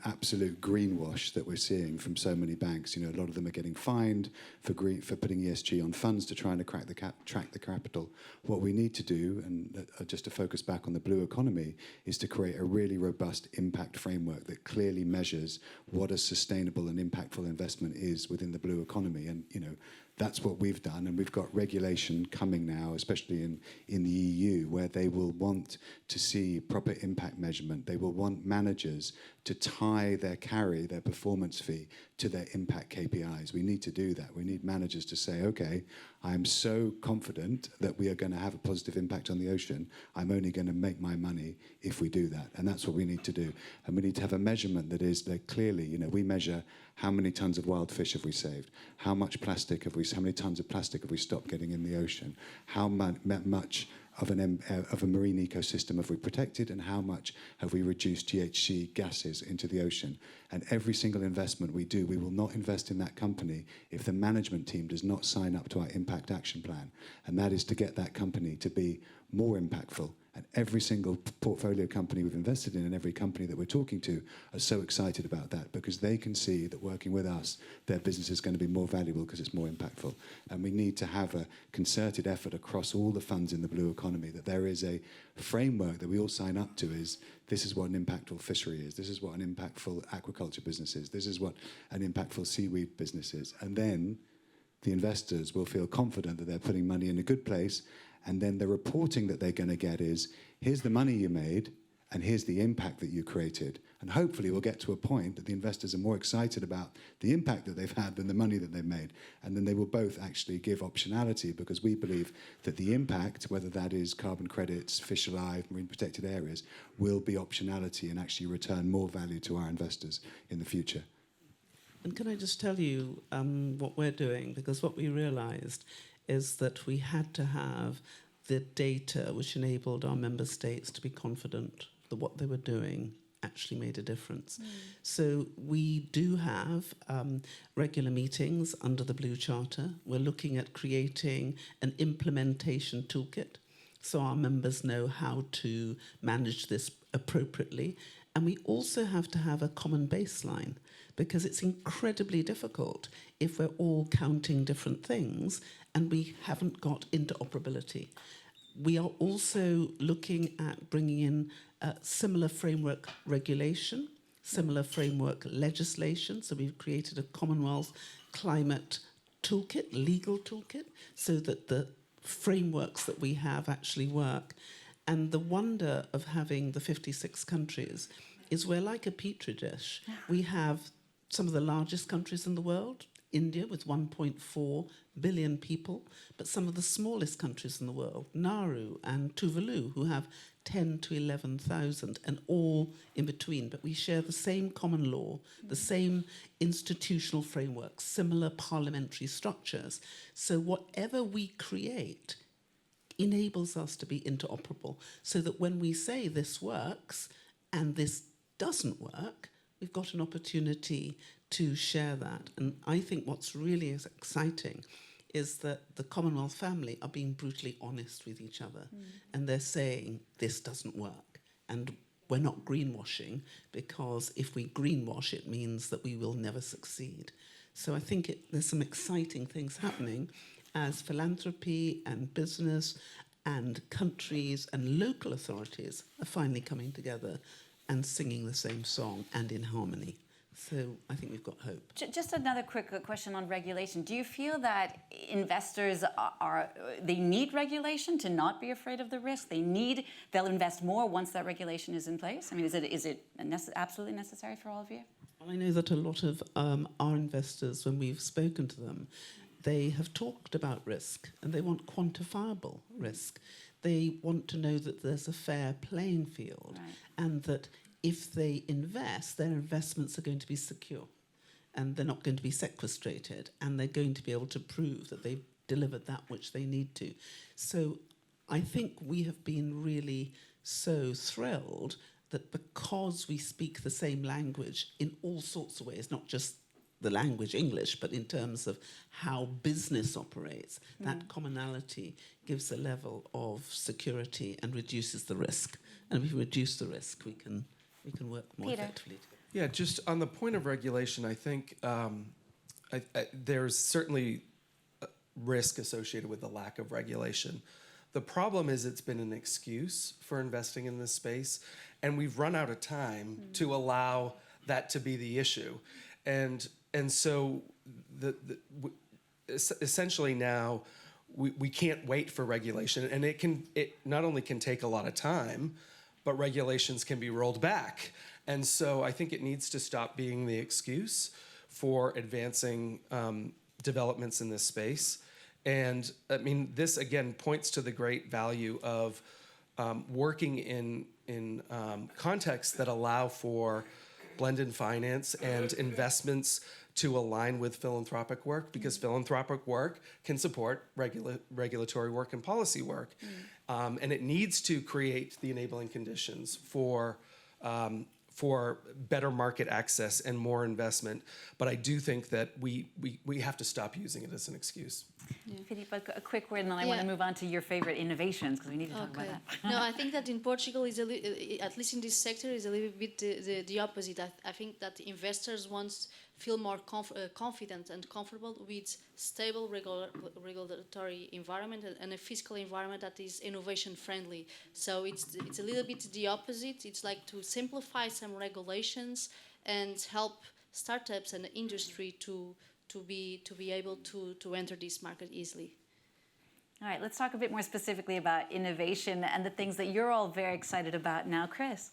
absolute greenwash that we're seeing from so many banks. A lot of them are getting fined for putting ESG on funds to try and track the capital. What we need to do, and just to focus back on the blue economy, is to create a really robust impact framework that clearly measures what a sustainable and impactful investment is within the blue economy. And that's what we've done, and we've got regulation coming now, especially in the EU, where they will want to see proper impact measurement. They will want managers to tie their performance fee to their impact KPIs. We need to do that. We need managers to say, okay, I'm so confident that we are going to have a positive impact on the ocean. I'm only going to make my money if we do that. And that's what we need to do. And we need to have a measurement that is clearly, we measure how many tons of wild fish have we saved? How many tons of plastic have we stopped getting in the ocean? How much of a marine ecosystem have we protected, and how much have we reduced GHG gases into the ocean? And every single investment we do, we will not invest in that company if the management team does not sign up to our impact action plan. And that is to get that company to be more impactful And every single portfolio company we've invested in and every company that we're talking to are so excited about that because they can see that working with us, their business is going to be more valuable because it's more impactful. And we need to have a concerted effort across all the funds in the blue economy, that there is a framework that we all sign up to is, this is what an impactful fishery is, this is what an impactful aquaculture business is, this is what an impactful seaweed business is. And then the investors will feel confident that they're putting money in a good place, and then the reporting that they're going to get is, here's the money you made, and here's the impact that you created. And hopefully we'll get to a point that the investors are more excited about the impact that they've had than the money that they've made. And then they will both actually give optionality, because we believe that the impact, whether that is carbon credits, fish alive, marine protected areas, will be optionality and actually return more value to our investors in the future. And can I just tell you what we're doing? Because what we realised is that we had to have the data which enabled our member states to be confident that what they were doing actually made a difference. So we do have regular meetings under the Blue Charter. We're looking at creating an implementation toolkit so our members know how to manage this appropriately. And we also have to have a common baseline, because it's incredibly difficult if we're all counting different things and we haven't got interoperability. We are also looking at bringing in similar framework regulation, similar framework legislation. So we've created a Commonwealth climate toolkit, legal toolkit, so that the frameworks that we have actually work. And the wonder of having the 56 countries is we're like a petri dish. We have some of the largest countries in the world, India with 1.4 billion people, but some of the smallest countries in the world, Nauru and Tuvalu, who have 10 to 11,000, and all in between. But we share the same common law, the same institutional frameworks, similar parliamentary structures. So whatever we create enables us to be interoperable, so that when we say this works and this doesn't work, we've got an opportunity to share that. And I think what's really exciting is that the Commonwealth family are being brutally honest with each other. And they're saying, this doesn't work. And we're not greenwashing, because if we greenwash, it means that we will never succeed. So I think there's some exciting things happening as philanthropy and business and countries and local authorities are finally coming together and singing the same song and in harmony. So I think we've got hope. Just another quick question on regulation. Do you feel that investors they need regulation to not be afraid of the risk? They'll invest more once that regulation is in place? I mean, is it absolutely necessary for all of you? Well, I know that a lot of our investors, when we've spoken to them, they have talked about risk, and they want quantifiable risk. They want to know that there's a fair playing field, right, and that if they invest, their investments are going to be secure, and they're not going to be sequestrated, and they're going to be able to prove that they've delivered that which they need to. So I think we have been really so thrilled that because we speak the same language in all sorts of ways, not just the language English, but in terms of how business operates, that commonality gives a level of security and reduces the risk. And if we reduce the risk, we can work more Peter. effectively. Yeah, just on the point of regulation, I think there's certainly risk associated with the lack of regulation. The problem is it's been an excuse for investing in this space, and we've run out of time to allow that to be the issue. And so essentially now we can't wait for regulation, and it not only can take a lot of time, but regulations can be rolled back. And so I think it needs to stop being the excuse for advancing developments in this space. And I mean, this again points to the great value of working in contexts that allow for blended finance and investments to align with philanthropic work, because philanthropic work can support regulatory work and policy work. And it needs to create the enabling conditions for better market access and more investment. But I do think that we have to stop using it as an excuse. Philippe, a quick word, and then I want to move on to your favorite innovations, because we need to talk about that. No, I think that in Portugal, at least in this sector, is a little bit the opposite. I think that investors want feel more confident and comfortable with stable regulatory environment and a fiscal environment that is innovation friendly. So it's a little bit the opposite. It's like to simplify some regulations and help startups and the industry to be able to enter this market easily. All right, let's talk a bit more specifically about innovation and the things that you're all very excited about now, Chris.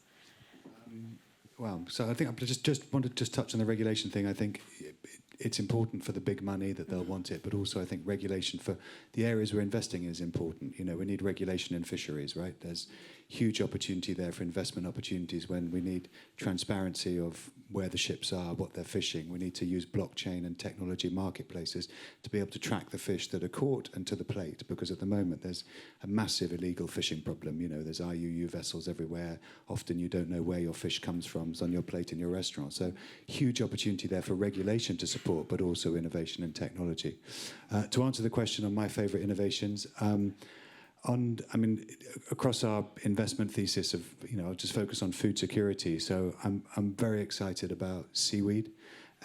Well, so I think I just wanted to touch on the regulation thing. I think it's important for the big money that they'll want it, but also I think regulation for the areas we're investing in is important. You know, we need regulation in fisheries, right? There's huge opportunity there for investment opportunities when we need transparency of where the ships are, what they're fishing. We need to use blockchain and technology marketplaces to be able to track the fish that are caught and to the plate, because at the moment there's a massive illegal fishing problem. You know, there's IUU vessels everywhere. Often you don't know where your fish comes from. It's on your plate in your restaurant. So huge opportunity there for regulation to support, but also innovation and technology. To answer the question on my favorite innovations, across our investment thesis of, I'll just focus on food security. So I'm very excited about seaweed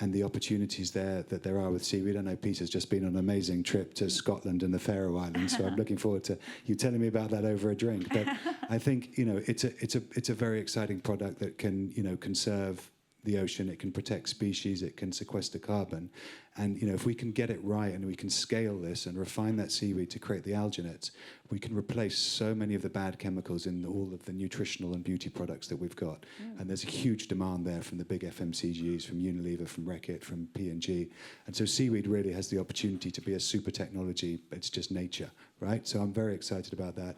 and the opportunities that there are with seaweed. I know Peter's just been on an amazing trip to Scotland and the Faroe Islands, so I'm looking forward to you telling me about that over a drink. But I think, it's a very exciting product that can, conserve the ocean, it can protect species, it can sequester carbon. And if we can get it right and we can scale this and refine that seaweed to create the alginates, we can replace so many of the bad chemicals in all of the nutritional and beauty products that we've got. And there's a huge demand there from the big FMCGs, from Unilever, from Reckitt, from P&G. And so seaweed really has the opportunity to be a super technology. It's just nature, right? So I'm very excited about that.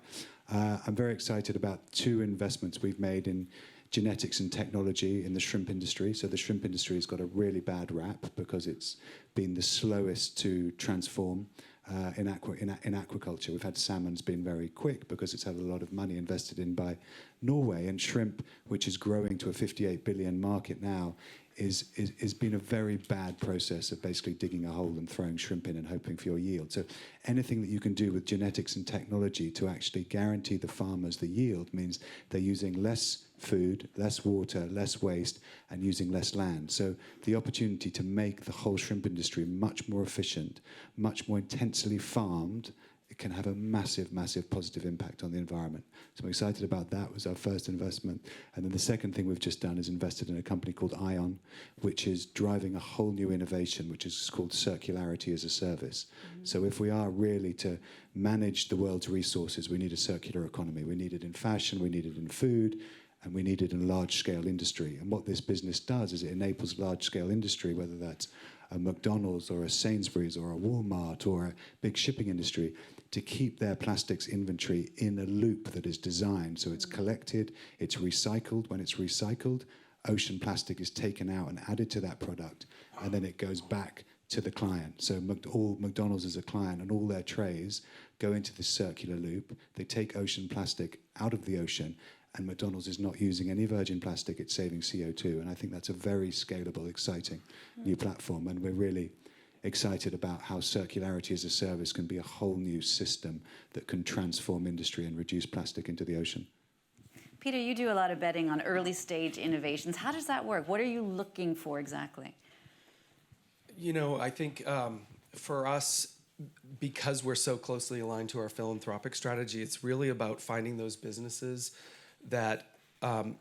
I'm very excited about two investments we've made in genetics and technology in the shrimp industry. So the shrimp industry has got a really bad rap because it's been the slowest to transform in aquaculture. We've had salmon's been very quick because it's had a lot of money invested in by Norway, and shrimp, which is growing to a 58 billion market now, is been a very bad process of basically digging a hole and throwing shrimp in and hoping for your yield. So anything that you can do with genetics and technology to actually guarantee the farmers the yield means they're using less food, less water, less waste, and using less land. So the opportunity to make the whole shrimp industry much more efficient, much more intensely farmed, it can have a massive, massive positive impact on the environment. So I'm excited about that. It was our first investment. And then the second thing we've just done is invested in a company called ION, which is driving a whole new innovation, which is called circularity as a service. So if we are really to manage the world's resources, we need a circular economy. We need it in fashion, we need it in food, and we need it in large-scale industry. And what this business does is it enables large-scale industry, whether that's a McDonald's or a Sainsbury's or a Walmart or a big shipping industry, to keep their plastics inventory in a loop that is designed. So it's collected, it's recycled. When it's recycled, ocean plastic is taken out and added to that product, and then it goes back to the client. So all McDonald's as a client and all their trays go into this circular loop. They take ocean plastic out of the ocean, and McDonald's is not using any virgin plastic, it's saving CO2. And I think that's a very scalable, exciting new platform. And we're really excited about how circularity as a service can be a whole new system that can transform industry and reduce plastic into the ocean. Peter, you do a lot of betting on early stage innovations. How does that work? What are you looking for exactly? I think for us, because we're so closely aligned to our philanthropic strategy, it's really about finding those businesses that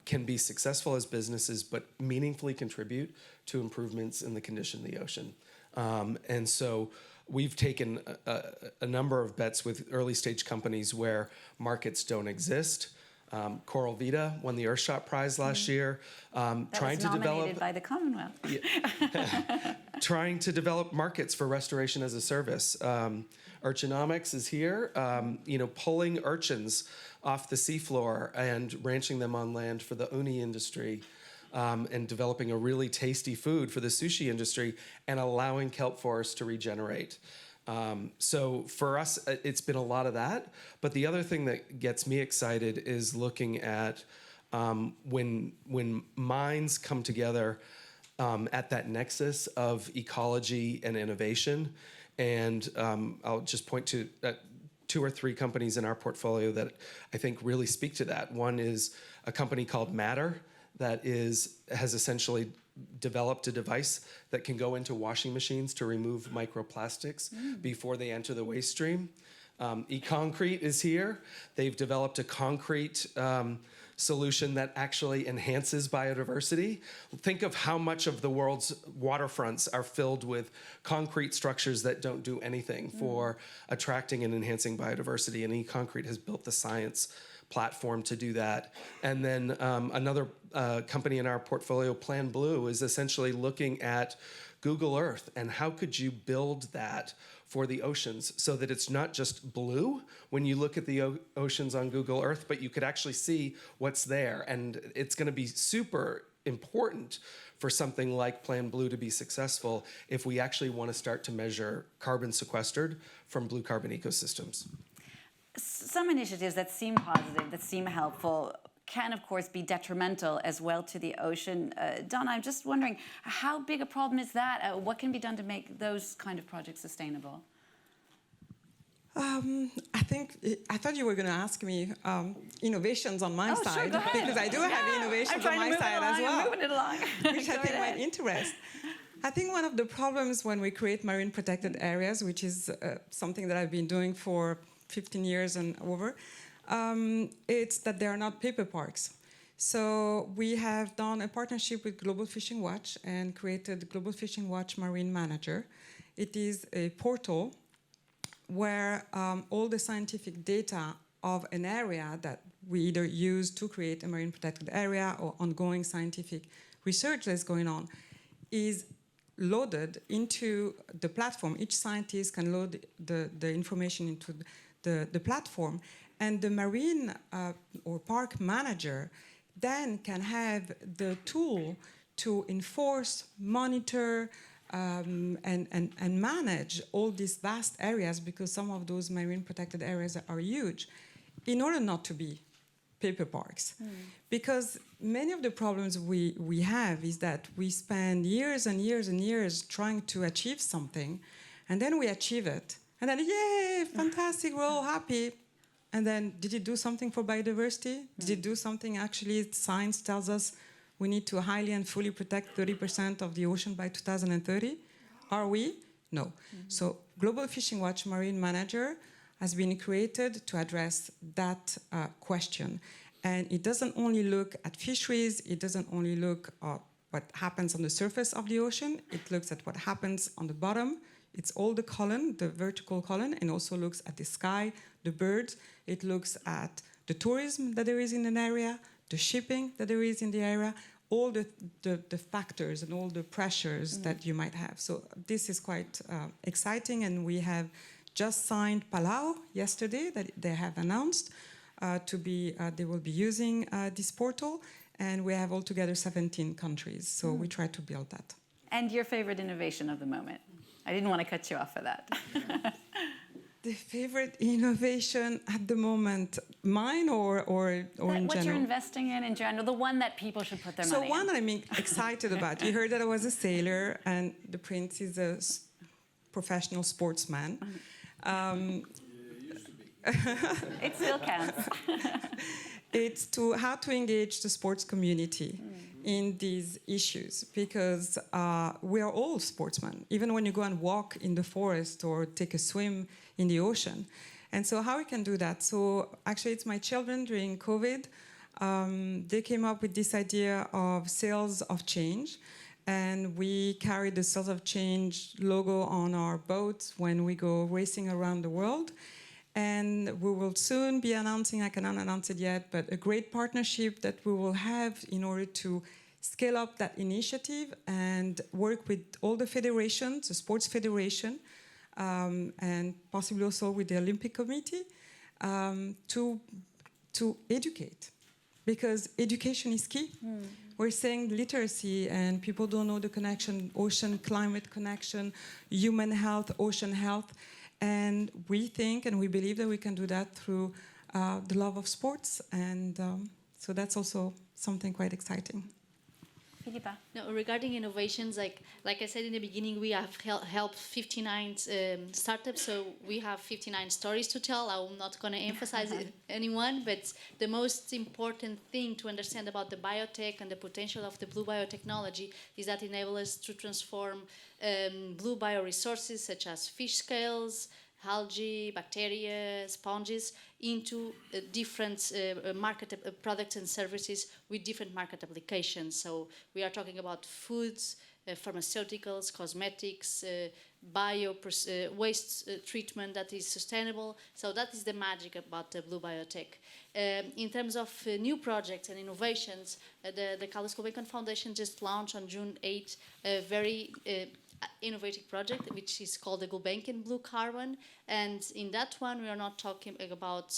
can be successful as businesses but meaningfully contribute to improvements in the condition of the ocean. And so we've taken a number of bets with early stage companies where markets don't exist. Coral Vita won the Earthshot Prize last year. That was nominated by the Commonwealth. Trying to develop markets for restoration as a service. Urchinomics is here, pulling urchins off the seafloor and ranching them on land for the uni industry, and developing a really tasty food for the sushi industry and allowing kelp forests to regenerate. So for us, it's been a lot of that. But the other thing that gets me excited is looking at when minds come together at that nexus of ecology and innovation, And I'll just point to 2 or 3 companies in our portfolio that I think really speak to that. One is a company called Matter that has essentially developed a device that can go into washing machines to remove microplastics before they enter the waste stream. E-Concrete is here. They've developed a concrete solution that actually enhances biodiversity. Think of how much of the world's waterfronts are filled with concrete structures that don't do anything for attracting and enhancing biodiversity, and E-Concrete has built the science platform to do that. And then another company in our portfolio, Plan Blue, is essentially looking at Google Earth and how could you build that for the oceans so that it's not just blue when you look at the oceans on Google Earth, but you could actually see what's there. And it's going to be super important for something like Plan Blue to be successful if we actually want to start to measure carbon sequestered from blue carbon ecosystems. Some initiatives that seem positive, that seem helpful, can of course be detrimental as well to the ocean. Donna, I'm just wondering, how big a problem is that? What can be done to make those kind of projects sustainable? I thought you were going to ask me innovations on my side, sure, go ahead. because I do have innovations on my side as well, I'm moving it along. which I think might interest. I think one of the problems when we create marine protected areas, which is something that I've been doing for 15 years and over, it's that they are not paper parks. So we have done a partnership with Global Fishing Watch and created Global Fishing Watch Marine Manager. It is a portal where all the scientific data of an area that we either use to create a marine protected area or ongoing scientific research that's going on is loaded into the platform. Each scientist can load the information into the platform, and the marine or park manager then can have the tool to enforce, monitor, and manage all these vast areas, because some of those marine protected areas are huge, in order not to be paper parks. Because many of the problems we have is that we spend years and years and years trying to achieve something, and then we achieve it, and then, yay, fantastic, we're all happy. And then, did it do something for biodiversity? Did it do something actually? Science tells us we need to highly and fully protect 30% of the ocean by 2030. Are we? No. So Global Fishing Watch Marine Manager has been created to address that question. And it doesn't only look at fisheries, it doesn't only look at what happens on the surface of the ocean, it looks at what happens on the bottom. It's all the column, the vertical column, and also looks at the sky, the birds. It looks at the tourism that there is in an area, the shipping that there is in the area, all the factors and all the pressures that you might have. So this is quite exciting, and we have just signed Palau yesterday that they have announced they will be using this portal, and we have altogether 17 countries. So we try to build that. And your favorite innovation of the moment? I didn't want to cut you off for that. The favorite innovation at the moment, mine or in general? What you're investing in general, the one that people should put their money in. So one that I'm excited about. You heard that I was a sailor, and the prince is a professional sportsman. It still counts. It's how to engage the sports community in these issues, because we are all sportsmen, even when you go and walk in the forest or take a swim in the ocean. And so how we can do that? So actually it's my children during COVID. They came up with this idea of Sails of Change, and we carry the Sails of Change logo on our boats when we go racing around the world. And we will soon be announcing, I cannot announce it yet, but a great partnership that we will have in order to scale up that initiative and work with all the federations, the sports federation, and possibly also with the Olympic Committee, to educate. Because education is key. We're saying literacy, and people don't know the connection, ocean-climate connection, human health, ocean health. And we think and we believe that we can do that through the love of sports. And so that's also something quite exciting. Philippa. No, regarding innovations, like I said in the beginning, we have helped 59 startups, so we have 59 stories to tell. I'm not going to emphasize anyone, but the most important thing to understand about the biotech and the potential of the blue biotechnology is that it enables us to transform blue bioresources such as fish scales, algae, bacteria, sponges into different products and services with different market applications. So we are talking about foods, pharmaceuticals, cosmetics, waste treatment that is sustainable. So that is the magic about the blue biotech. In terms of new projects and innovations, the Carlos Gulbenkian Foundation just launched on June 8 a very innovative project which is called the Gulbenkian Blue Carbon, and in that one we are not talking about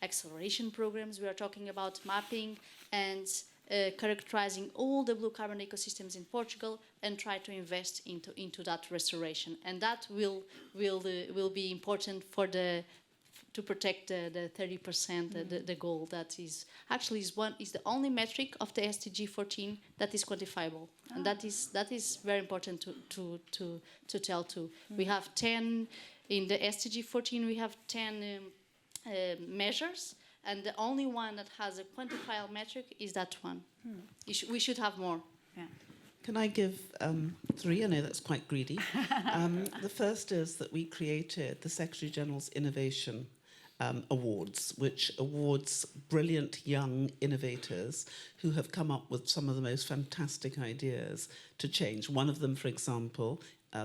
acceleration programs, we are talking about mapping and characterizing all the blue carbon ecosystems in Portugal and try to invest into that restoration, and that will be important for to protect the 30%, the goal that is actually is the only metric of the SDG 14 that is quantifiable, and that is very important to tell too. We have 10 in the SDG 14. We have 10 measures, and the only one that has a quantifiable metric is that one. We should have more. Yeah. Can I give 3? I know that's quite greedy. The first is that we created the Secretary General's Innovation Awards, which awards brilliant young innovators who have come up with some of the most fantastic ideas to change. One of them, for example,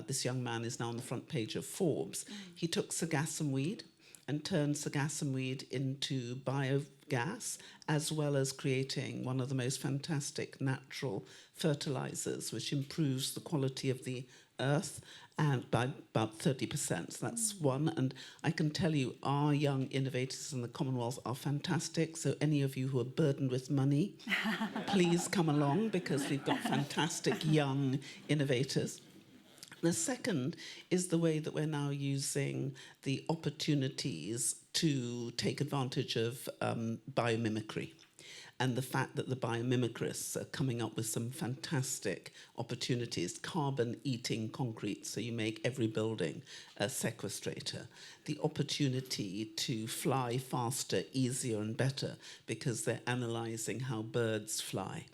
this young man is now on the front page of Forbes. He took sargassum weed and turned sargassum weed into biogas, as well as creating one of the most fantastic natural fertilizers, which improves the quality of the earth and by about 30%. So that's one. And I can tell you, our young innovators in the Commonwealth are fantastic. So any of you who are burdened with money, please come along, because we've got fantastic young innovators. The second is the way that we're now using the opportunities to take advantage of biomimicry, and the fact that the biomimicrysts are coming up with some fantastic opportunities, carbon-eating concrete, so you make every building a sequestrator, the opportunity to fly faster, easier and better, because they're analysing how birds fly.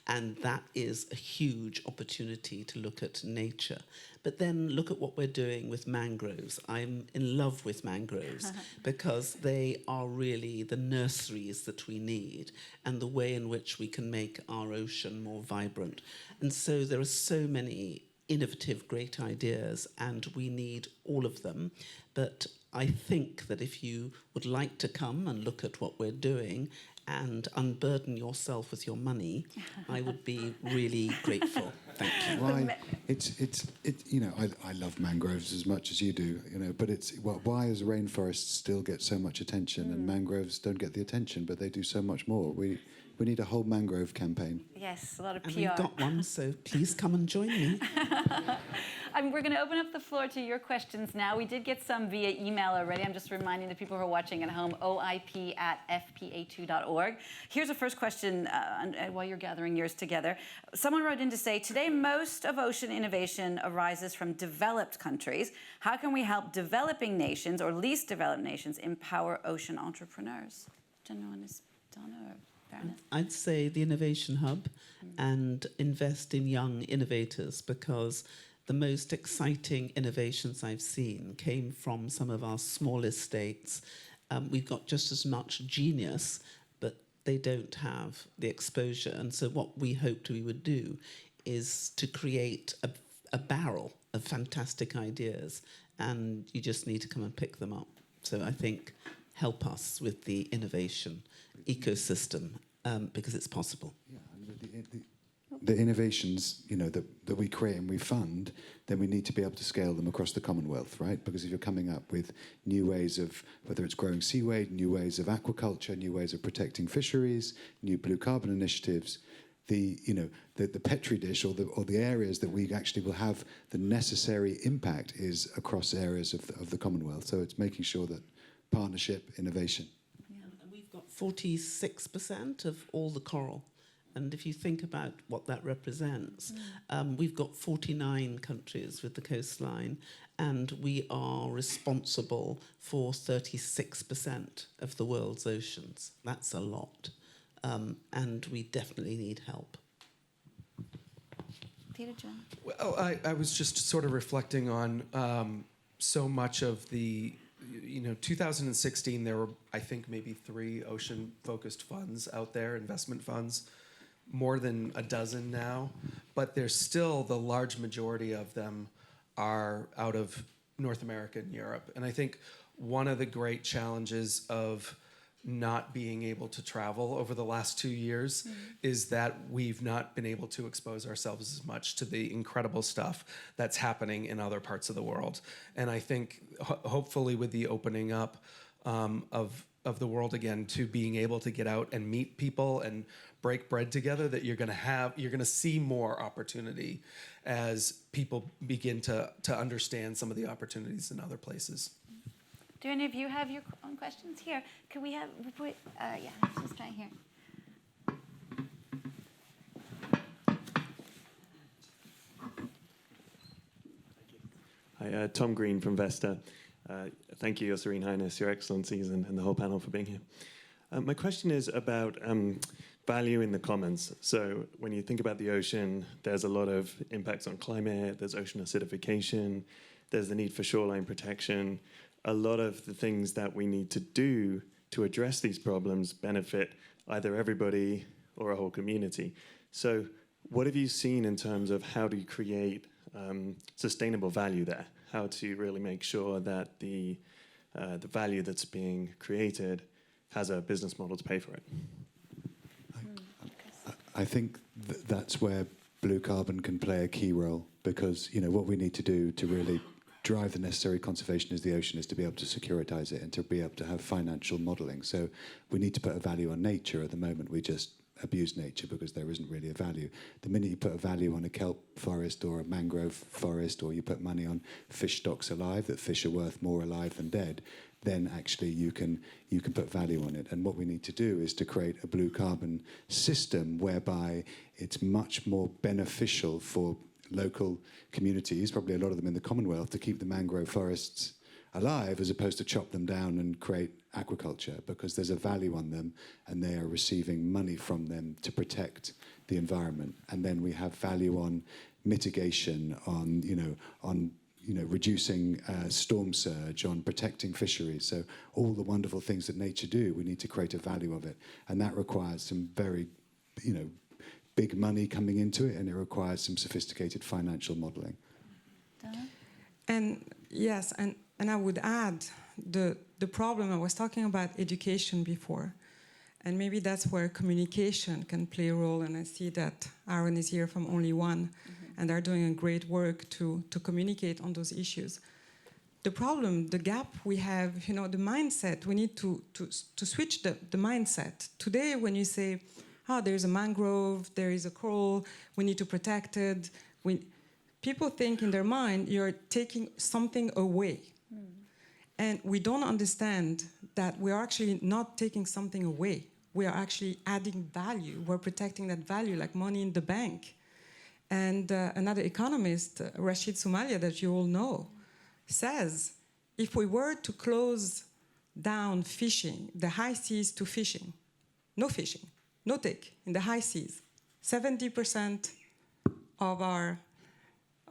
And that is a huge opportunity to look at nature. But then look at what we're doing with mangroves. I'm in love with mangroves because they are really the nurseries that we need, and the way in which we can make our ocean more vibrant. And so there are so many innovative, great ideas, and we need all of them. But I think that if you would like to come and look at what we're doing and unburden yourself with your money, I would be really grateful. Thank you. Why? I love mangroves as much as you do, but why does rainforests still get so much attention and mangroves don't get the attention, but they do so much more? We need a whole mangrove campaign. Yes, a lot of PR. And we've got one, so please come and join me. We're going to open up the floor to your questions now. We did get some via email already. I'm just reminding the people who are watching at home, oip@fpa2.org. Here's a first question while you're gathering yours together. Someone wrote in to say, today most of ocean innovation arises from developed countries. How can we help developing nations or least developed nations empower ocean entrepreneurs? Anyone is Donna or Baroness? I'd say the Innovation Hub and invest in young innovators, because the most exciting innovations I've seen came from some of our smallest states. We've got just as much genius, but they don't have the exposure. And so what we hoped we would do is to create a barrel of fantastic ideas, and you just need to come and pick them up. So I think help us with the innovation ecosystem, because it's possible. Yeah, the innovations, that we create and we fund, then we need to be able to scale them across the Commonwealth, right? Because if you're coming up with new ways of, whether it's growing seaweed, new ways of aquaculture, new ways of protecting fisheries, new blue carbon initiatives, the petri dish or the areas that we actually will have the necessary impact is across areas of the Commonwealth. So it's making sure that partnership, innovation. And we've got 46% of all the coral And if you think about what that represents, we've got 49 countries with the coastline, and we are responsible for 36% of the world's oceans. That's a lot. And we definitely need help. Peter, John? Well, I was just sort of reflecting on so much of the, 2016, there were, I think, maybe 3 ocean-focused funds out there, investment funds, more than a dozen now. But there's still, the large majority of them are out of North America and Europe. And I think one of the great challenges of not being able to travel over the last 2 years is that we've not been able to expose ourselves as much to the incredible stuff that's happening in other parts of the world. And I think hopefully with the opening up of the world again, to being able to get out and meet people and break bread together, that you're gonna see more opportunity as people begin to understand some of the opportunities in other places. Do any of you have your own questions? Here, could we have, yeah, let's just try here. Hi, Tom Green from Vesta. Thank you, Your Serene Highness, Your Excellencies, and the whole panel for being here. My question is about value in the commons. So when you think about the ocean, there's a lot of impacts on climate, there's ocean acidification, there's the need for shoreline protection. A lot of the things that we need to do to address these problems benefit either everybody or a whole community. So what have you seen in terms of how to create sustainable value there? How to really make sure that the value that's being created has a business model to pay for it? I think that's where blue carbon can play a key role, because what we need to do to really drive the necessary conservation of the ocean is to be able to securitize it and to be able to have financial modeling. So we need to put a value on nature. At the moment, we just abuse nature because there isn't really a value. The minute you put a value on a kelp forest or a mangrove forest, or you put money on fish stocks alive, that fish are worth more alive than dead, then actually you can put value on it. And what we need to do is to create a blue carbon system whereby it's much more beneficial for local communities, probably a lot of them in the Commonwealth, to keep the mangrove forests alive as opposed to chop them down and create aquaculture, because there's a value on them and they are receiving money from them to protect the environment. And then we have value on mitigation, on reducing storm surge, on protecting fisheries. So all the wonderful things that nature do, we need to create a value of it. And that requires some very, big money coming into it, and it requires some sophisticated financial modeling. And yes, and I would add the problem, I was talking about education before, and maybe that's where communication can play a role, and I see that Aaron is here from Only One, and they're doing a great work to communicate on those issues. The problem, the gap we have, the mindset, we need to switch the mindset. Today, when you say, there's a mangrove, there is a coral, we need to protect it. People think in their mind, you're taking something away. And we don't understand that we're actually not taking something away. We are actually adding value. We're protecting that value like money in the bank. And another economist, Rashid Somalia, that you all know, says, if we were to close down fishing, the high seas to fishing, no fishing, no take in the high seas, 70% of our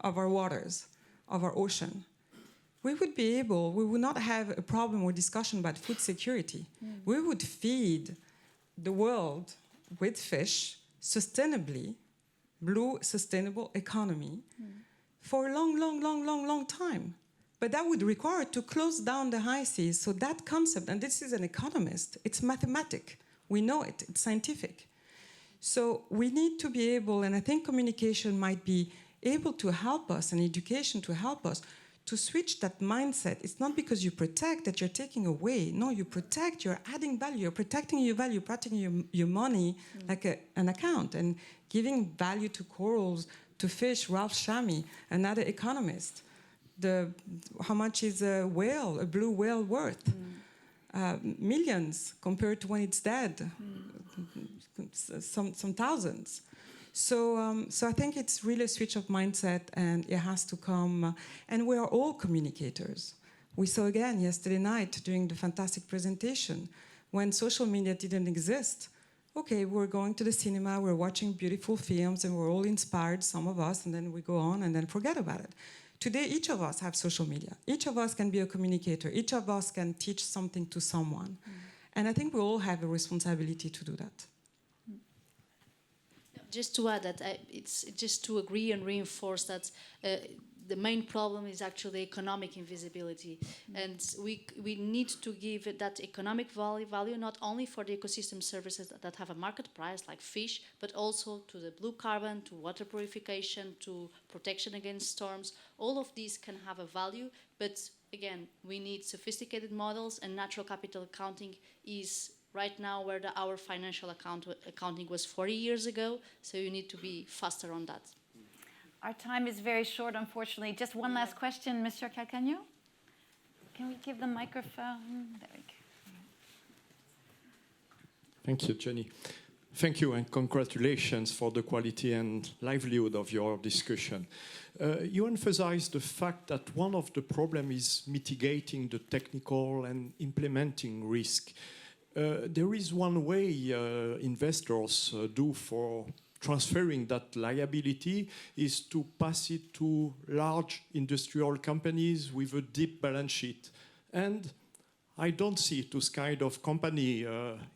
waters, of our ocean, we would not have a problem or discussion about food security. We would feed the world with fish sustainably, blue sustainable economy for a long time. But that would require to close down the high seas. So that concept, and this is an economist, it's mathematic. We know it, it's scientific. So we need to be able, and I think communication might be able to help us, and education to help us, to switch that mindset. It's not because you protect that you're taking away. No, you protect, you're adding value, you're protecting your value, protecting your money like an account, and giving value to corals, to fish. Ralph Shami, another economist, how much is a whale, a blue whale worth? Millions compared to when it's dead. some thousands. So I think it's really a switch of mindset, and it has to come. And we are all communicators. We saw again yesterday night during the fantastic presentation, when social media didn't exist. Okay, we're going to the cinema, we're watching beautiful films, and we're all inspired, some of us, and then we go on and then forget about it. Today, each of us have social media. Each of us can be a communicator. Each of us can teach something to someone. And I think we all have a responsibility to do that. Just to add that, it's just to agree and reinforce that the main problem is actually economic invisibility. And we need to give it that economic value not only for the ecosystem services that have a market price, like fish, but also to the blue carbon, to water purification, to protection against storms. All of these can have a value, but again, we need sophisticated models, and natural capital accounting is right now where our financial accounting was 40 years ago, so you need to be faster on that. Our time is very short, unfortunately. Just one last question, Monsieur Calcagno. Can we give the microphone? There we go. Thank you, Jenny. Thank you and congratulations for the quality and livelihood of your discussion. You emphasized the fact that one of the problems is mitigating the technical and implementing risk. There is one way investors do for transferring that liability is to pass it to large industrial companies with a deep balance sheet. And I don't see those kind of company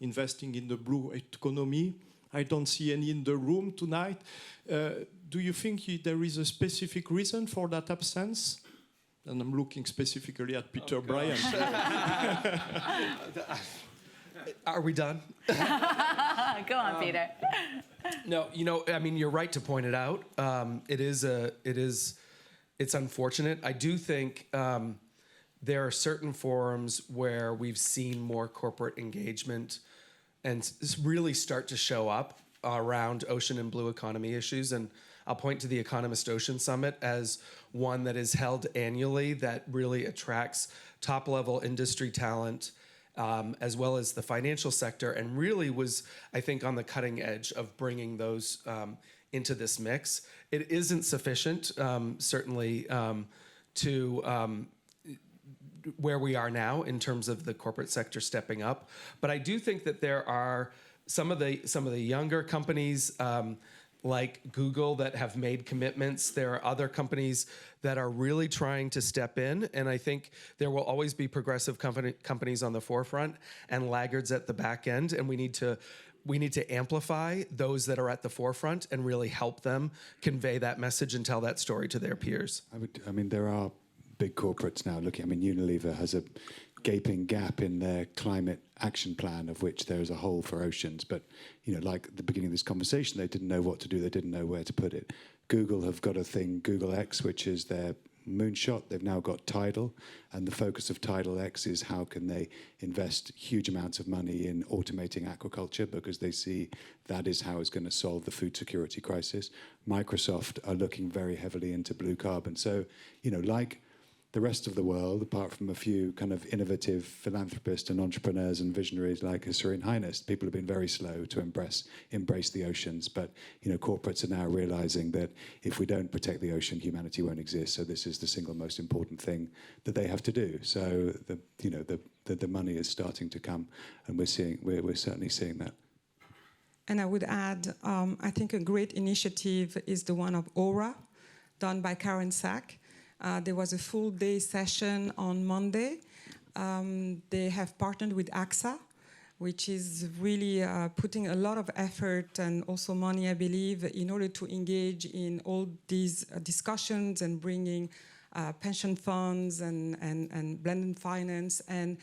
investing in the blue economy. I don't see any in the room tonight. Do you think there is a specific reason for that absence? And I'm looking specifically at Peter Bryant. Are we done? Go on, Peter. No, I mean, you're right to point it out. It's unfortunate. I do think there are certain forums where we've seen more corporate engagement and really start to show up around ocean and blue economy issues. And I'll point to the Economist Ocean Summit as one that is held annually that really attracts top-level industry talent, as well as the financial sector, and really was, I think, on the cutting edge of bringing those into this mix. It isn't sufficient, certainly, to where we are now in terms of the corporate sector stepping up. But I do think that there are some of the younger companies, like Google, that have made commitments. There are other companies that are really trying to step in, and I think there will always be progressive companies on the forefront and laggards at the back end, and we need to amplify those that are at the forefront and really help them convey that message and tell that story to their peers. I mean, there are big corporates now looking. I mean, Unilever has a gaping gap in their climate action plan, of which there is a hole for oceans. But, like at the beginning of this conversation, they didn't know what to do. They didn't know where to put it. Google have got a thing, Google X, which is their moonshot. They've now got Tidal, and the focus of Tidal X is how can they invest huge amounts of money in automating aquaculture, because they see that is how it's going to solve the food security crisis. Microsoft are looking very heavily into blue carbon. So, like the rest of the world, apart from a few kind of innovative philanthropists and entrepreneurs and visionaries like His Serene Highness, people have been very slow to embrace the oceans. But corporates are now realizing that if we don't protect the ocean, humanity won't exist. So this is the single most important thing that they have to do. So the money is starting to come, and we're certainly seeing that. And I would add, I think a great initiative is the one of Aura, done by Karen Sack. There was a full day session on Monday. They have partnered with AXA, which is really putting a lot of effort and also money, I believe, in order to engage in all these discussions and bringing pension funds and blended finance and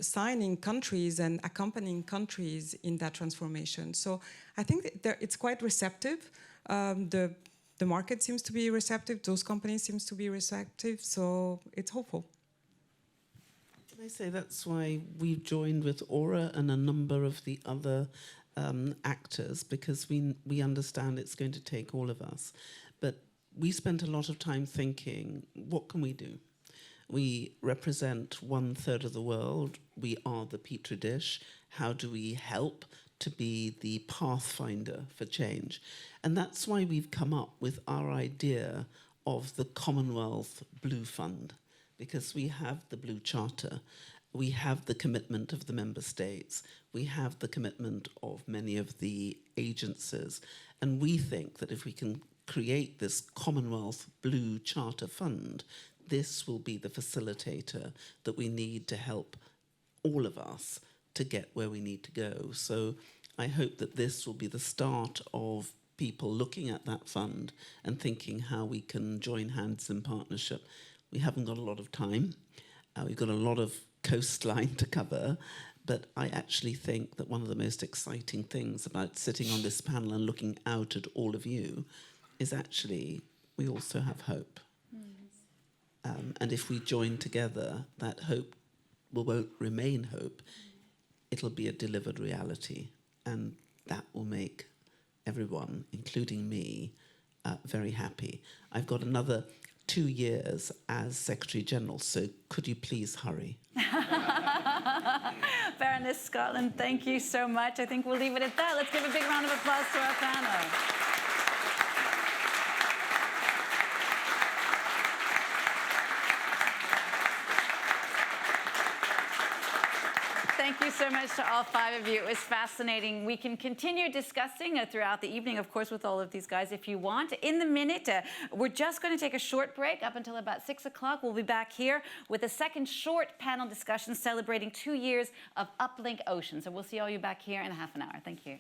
signing countries and accompanying countries in that transformation. So I think it's quite receptive. The market seems to be receptive. Those companies seem to be receptive. So it's hopeful. Can I say that's why we've joined with Aura and a number of the other actors, because we understand it's going to take all of us. But we spent a lot of time thinking, what can we do? We represent 1/3 of the world. We are the Petri dish. How do we help to be the pathfinder for change. And that's why we've come up with our idea of the Commonwealth Blue Fund, because we have the Blue Charter, we have the commitment of the member states, we have the commitment of many of the agencies, and we think that if we can create this Commonwealth Blue Charter Fund, this will be the facilitator that we need to help all of us to get where we need to go. So I hope that this will be the start of people looking at that fund and thinking how we can join hands in partnership. We haven't got a lot of time. We've got a lot of coastline to cover, but I actually think that one of the most exciting things about sitting on this panel and looking out at all of you is actually we also have hope. And if we join together, that hope won't remain hope. It'll be a delivered reality, and that will make everyone, including me, very happy. I've got another 2 years as Secretary General, so could you please hurry? Baroness Scotland, thank you so much. I think we'll leave it at that. Let's give a big round of applause to our panel. Thank you so much to all 5 of you. It was fascinating. We can continue discussing throughout the evening, of course, with all of these guys if you want. In the minute, we're just going to take a short break up until about 6 o'clock. We'll be back here with a second short panel discussion celebrating 2 years of UpLink Ocean. So we'll see all you back here in half an hour. Thank you.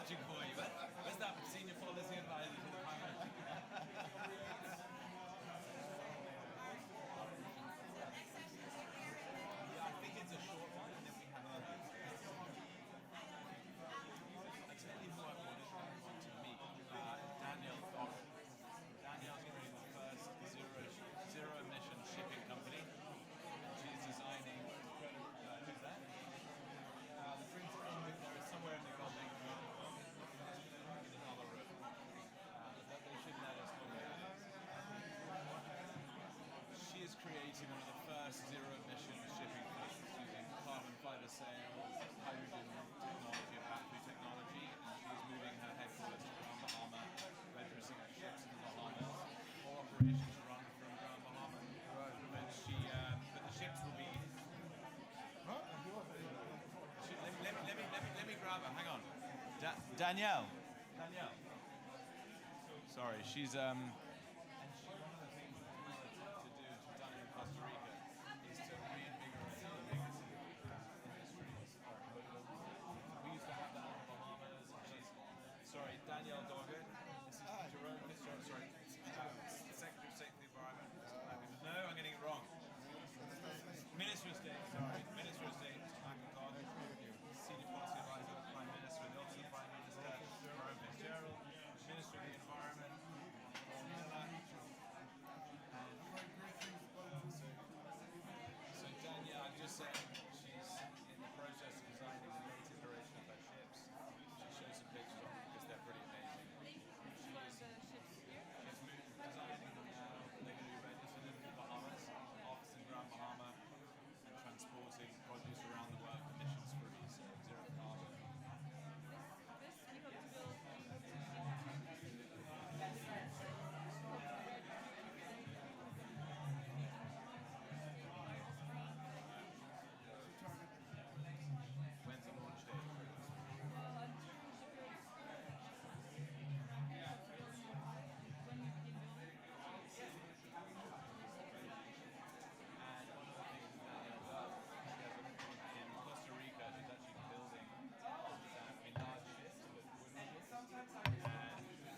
watching for you. Where's that senior policy advisor to the Prime Minister? Yeah, I think it's a short one, and then we have a. I tell you who I wanted to meet. Danielle Dodd. Danielle's creating the first zero emission shipping company. She's designing. Who's that? The drinks coming there is somewhere in the building. In another room. But they should let us know where it is. She is creating one of the first zero emission shipping fleets using carbon fiber sails, hydrogen technology, and battery technology. And she's moving her headquarters to Grand Bahama, registering her ships in the Bahamas. All operations run from Grand Bahama. But the ships will be. Let me grab her. Hang on. Danielle. Sorry, she's and she, one of the things we wanted to do, she's done it in Costa Rica, is to reinvigorate the legacy industries. We used to have that in the Bahamas. Sorry, Danielle Doggett. This is Jerome Fitzgerald. Sorry, Secretary of State for the Environment. No, I'm getting it wrong. Minister of State, sorry. Minister of State, Mr. McIntosh. Senior Policy Advisor to the Prime Minister, and also the Prime Minister, Jerome Fitzgerald. Minister of the Environment, so Danielle, I'm just saying, she's in the process of designing the latest iteration of her ships. She shows some pictures of them because they're pretty amazing. She's designing them now. They're going to be registered in the Bahamas, office in Grand Bahama, and transporting produce around the world emissions free, so zero carbon. When's the launch date? And one of the things that Danielle does, in Costa Rica, she's actually building large ships with wooden ships.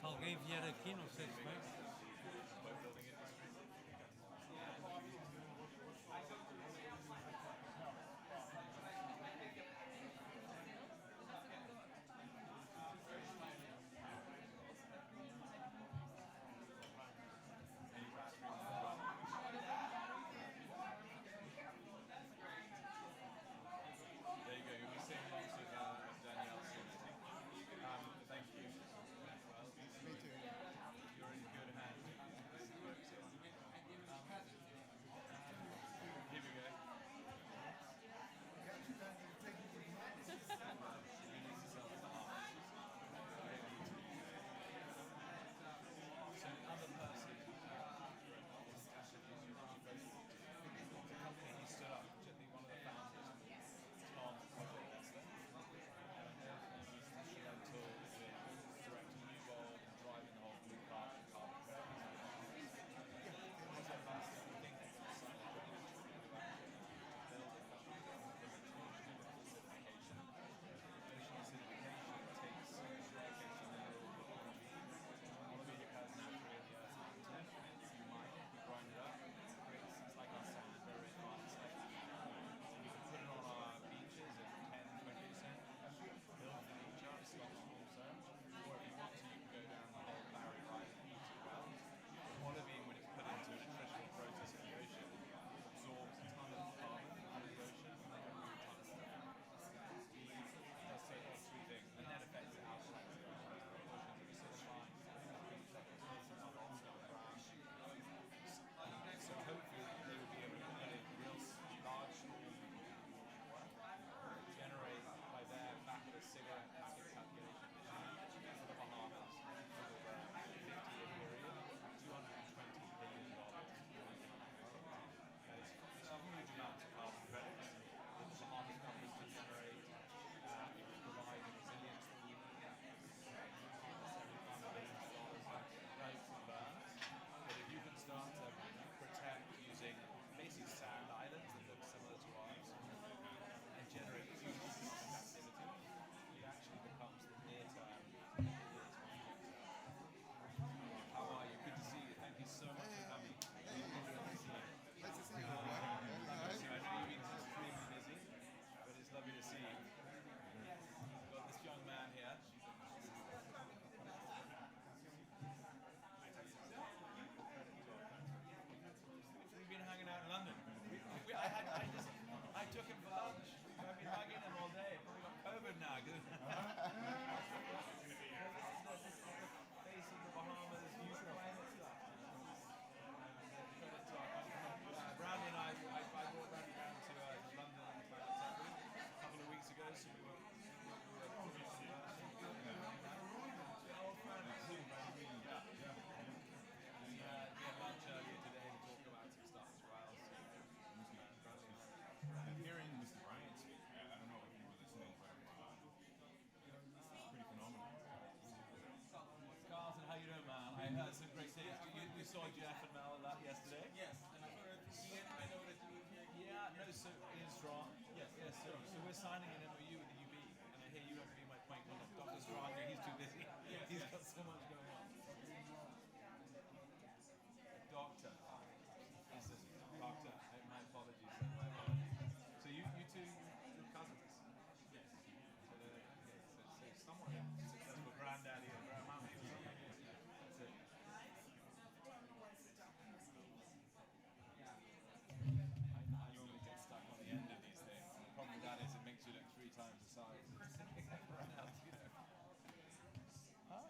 Se alguém vier aqui, não sei se vai. Boatbuilding industry. There you go. You'll be seeing lots of Danielle soon, I think. Thank you. Me too. You're in signing an MOU with the UB, and I hear you have to be my point contact. Dr. Stranger, he's too busy. He's got so much going on. Doctor. Doctor. My apologies. My apologies. So you two, you're cousins. Yes. So someone successful granddaddy or grandmommy or something. That's it. I normally get stuck on the end of these things. The problem with that is it makes you look 3 times the size. Around, you know. Hi.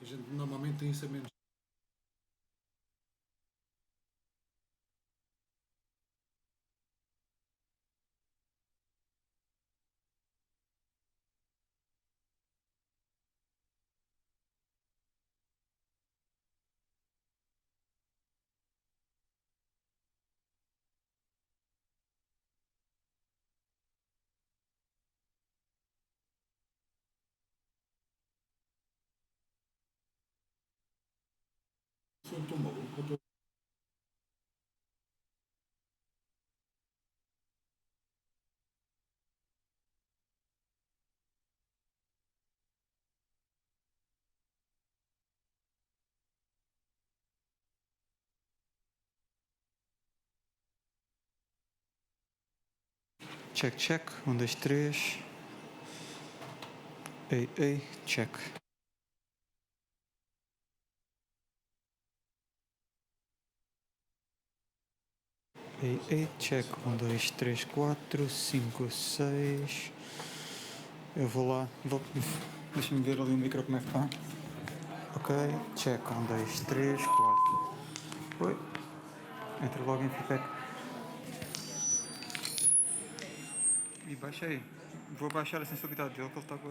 A gente normalmente tem isso a menos. Sou tão maluco, eu tô... Check, check. Um, dois, três. Ei, ei, check. Ei, ei, check. Um, dois, três, quatro, cinco, seis. Eu vou lá. Deixa-me ver ali o micro como é que está. Ok, check. Um, dois, três, quatro. Oi. Entra logo em feedback. E baixei. Vou baixar a sensibilidade dele, que ele está com.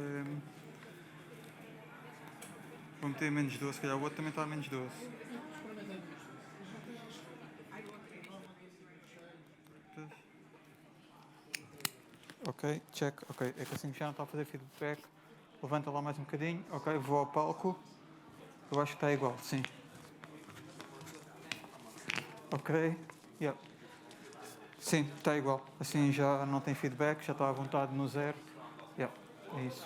Vou meter menos 12, se calhar o outro também está a menos 12. Ok, check. Ok, é que assim já não está a fazer feedback. Levanta lá mais um bocadinho. Ok, vou ao palco. Eu acho que está igual, sim. Ok, yeah. Sim, está igual. Assim já não tem feedback, já está à vontade no zero. Yeah, é isso.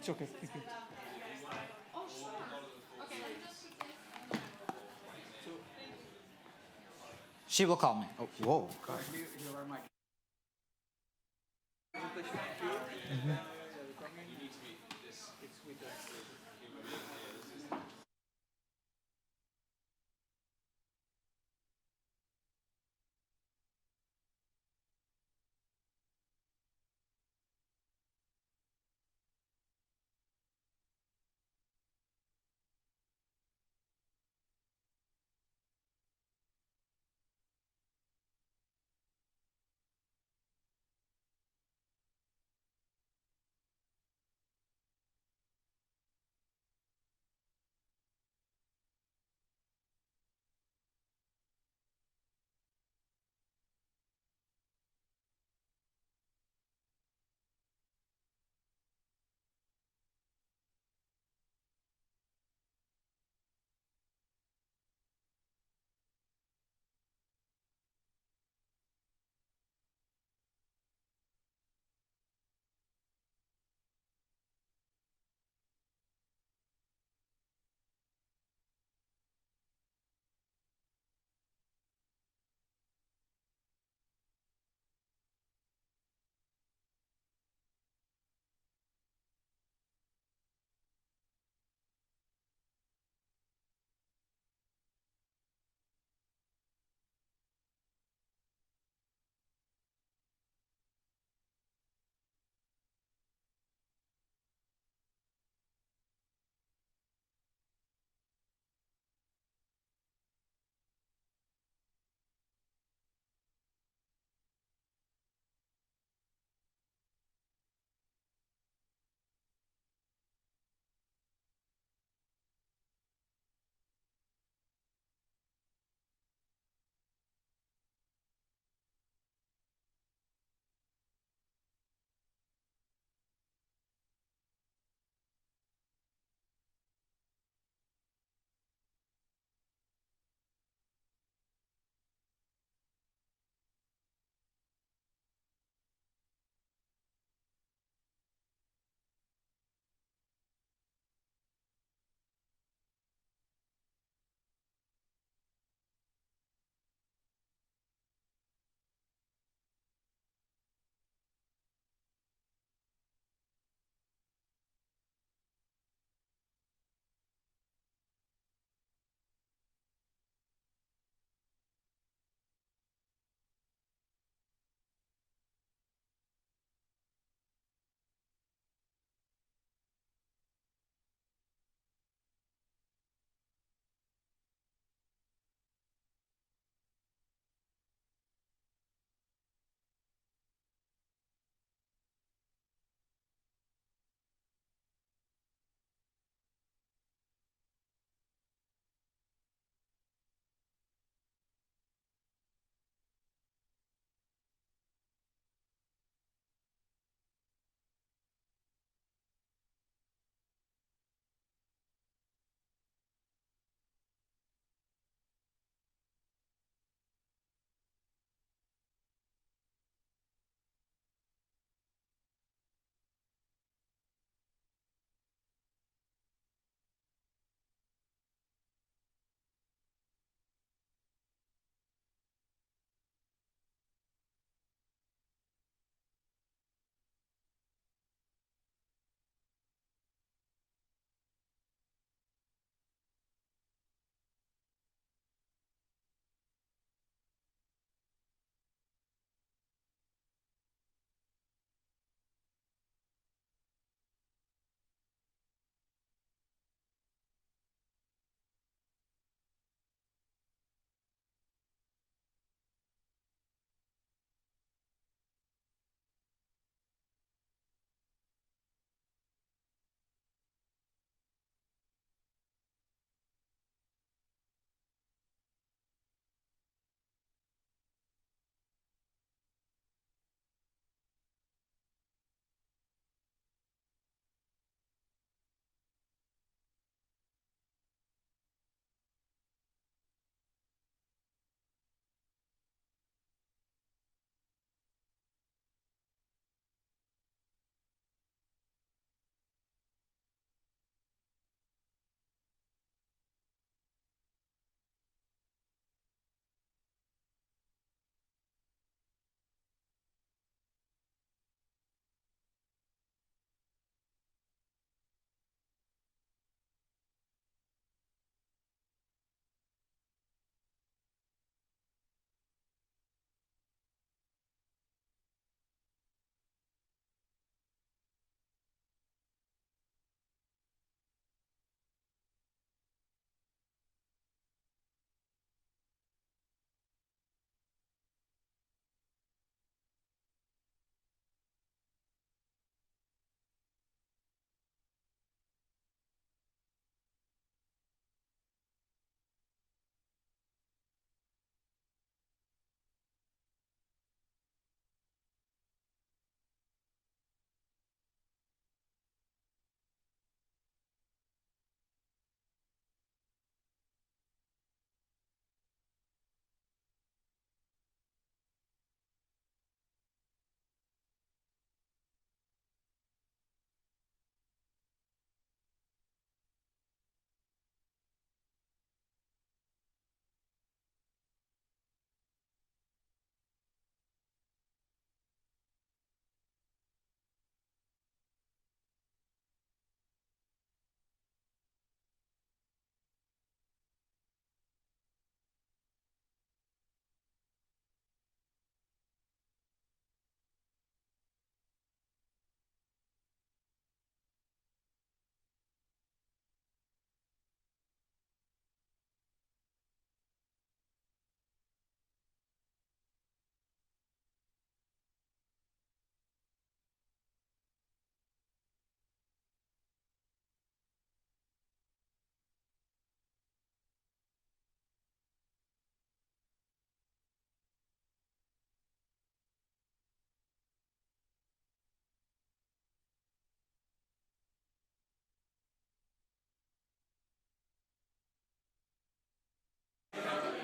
It's okay. Thank you. She will call me. Oh, whoa.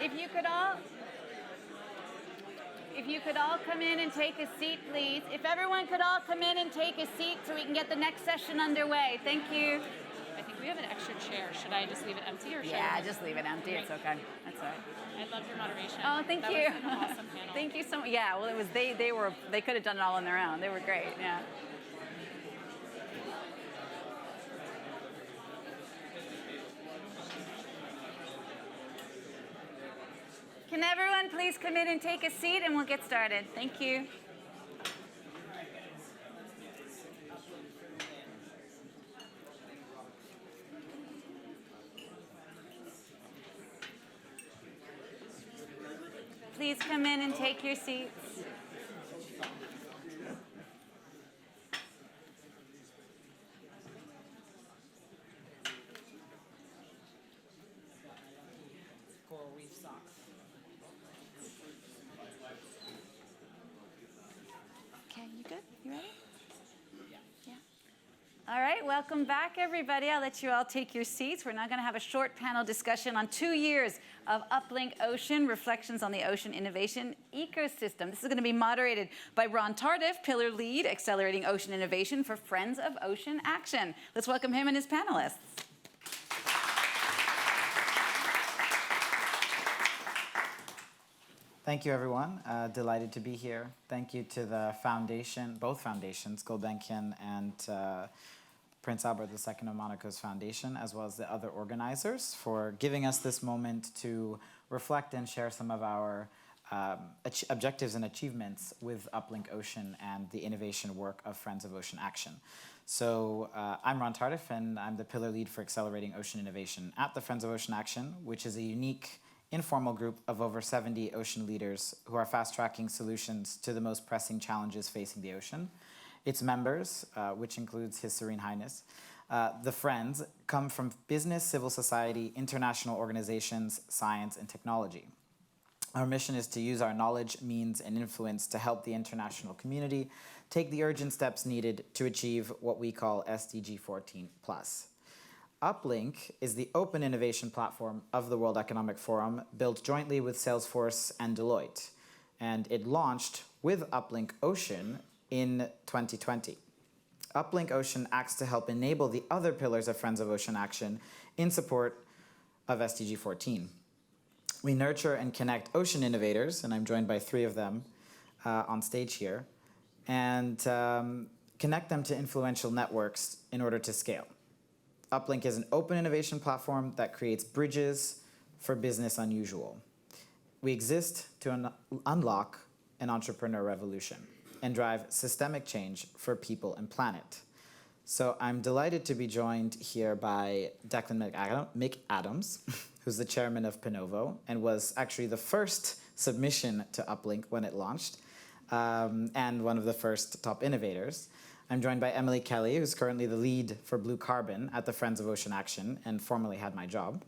If you could all, come in and take a seat, please. If everyone could all come in and take a seat so we can get the next session underway. Thank you. I think we have an extra chair. Should I just leave it empty or should Yeah, I? just leave it empty. It's okay. That's all right. I loved your moderation. Oh, thank that you. Was an awesome panel. Thank you so much. Yeah, well, it was they could have done it all on their own. They were great. Yeah. Can everyone please come in and take a seat and we'll get started. Thank you. Please come in and take your seats. Coral reef socks. Okay, you good? You ready? Yeah. All right, welcome back, everybody. I'll let you all take your seats. We're now going to have a short panel discussion on 2 years of UpLink Ocean, Reflections on the Ocean Innovation Ecosystem. This is going to be moderated by Ron Tardif, Pillar Lead, Accelerating Ocean Innovation for Friends of Ocean Action. Let's welcome him and his panelists. Thank you, everyone. Delighted to be here. Thank you to the foundation, both foundations, Gulbenkian and Prince Albert II of Monaco's foundation, as well as the other organizers, for giving us this moment to reflect and share some of our objectives and achievements with UpLink Ocean and the innovation work of Friends of Ocean Action. So I'm Ron Tardif, and I'm the Pillar Lead for Accelerating Ocean Innovation at the Friends of Ocean Action, which is a unique informal group of over 70 ocean leaders who are fast-tracking solutions to the most pressing challenges facing the ocean. Its members, which includes His Serene Highness, the Friends, come from business, civil society, international organizations, science, and technology. Our mission is to use our knowledge, means, and influence to help the international community take the urgent steps needed to achieve what we call SDG 14+. UpLink is the open innovation platform of the World Economic Forum, built jointly with Salesforce and Deloitte. And it launched with UpLink Ocean in 2020. UpLink Ocean acts to help enable the other pillars of Friends of Ocean Action in support of SDG 14. We nurture and connect ocean innovators, and I'm joined by 3 of them on stage here, and connect them to influential networks in order to scale. UpLink is an open innovation platform that creates bridges for business unusual. We exist to unlock an entrepreneur revolution and drive systemic change for people and planet. So I'm delighted to be joined here by Declan McAdams, who's the chairman of Pinovo and was actually the first submission to UpLink when it launched, and one of the first top innovators. I'm joined by Emily Kelly, who's currently the lead for Blue Carbon at the Friends of Ocean Action and formerly had my job.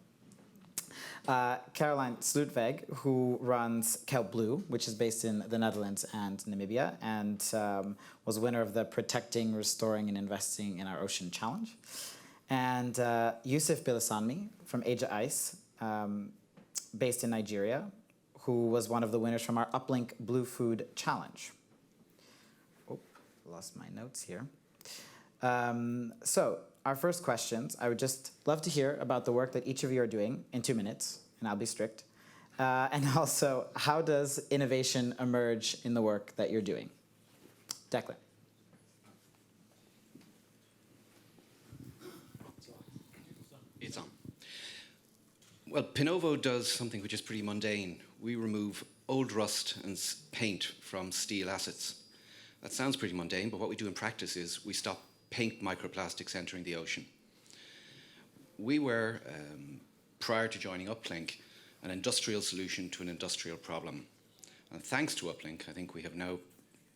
Caroline Slutveg, who runs Kelp Blue, which is based in the Netherlands and Namibia, and was winner of the Protecting, Restoring, and Investing in Our Ocean Challenge. And Yusuf Bilisanmi from Eja-Ice, based in Nigeria, who was one of the winners from our UpLink Blue Food Challenge. Lost my notes here. So our first questions, I would just love to hear about the work that each of you are doing in 2 minutes, and I'll be strict. And also, how does innovation emerge in the work that you're doing? Declan. It's on. Well, Pinovo does something which is pretty mundane. We remove old rust and paint from steel assets. That sounds pretty mundane, but what we do in practice is we stop paint microplastics entering the ocean. We were, prior to joining UpLink, an industrial solution to an industrial problem. And thanks to UpLink, I think we have now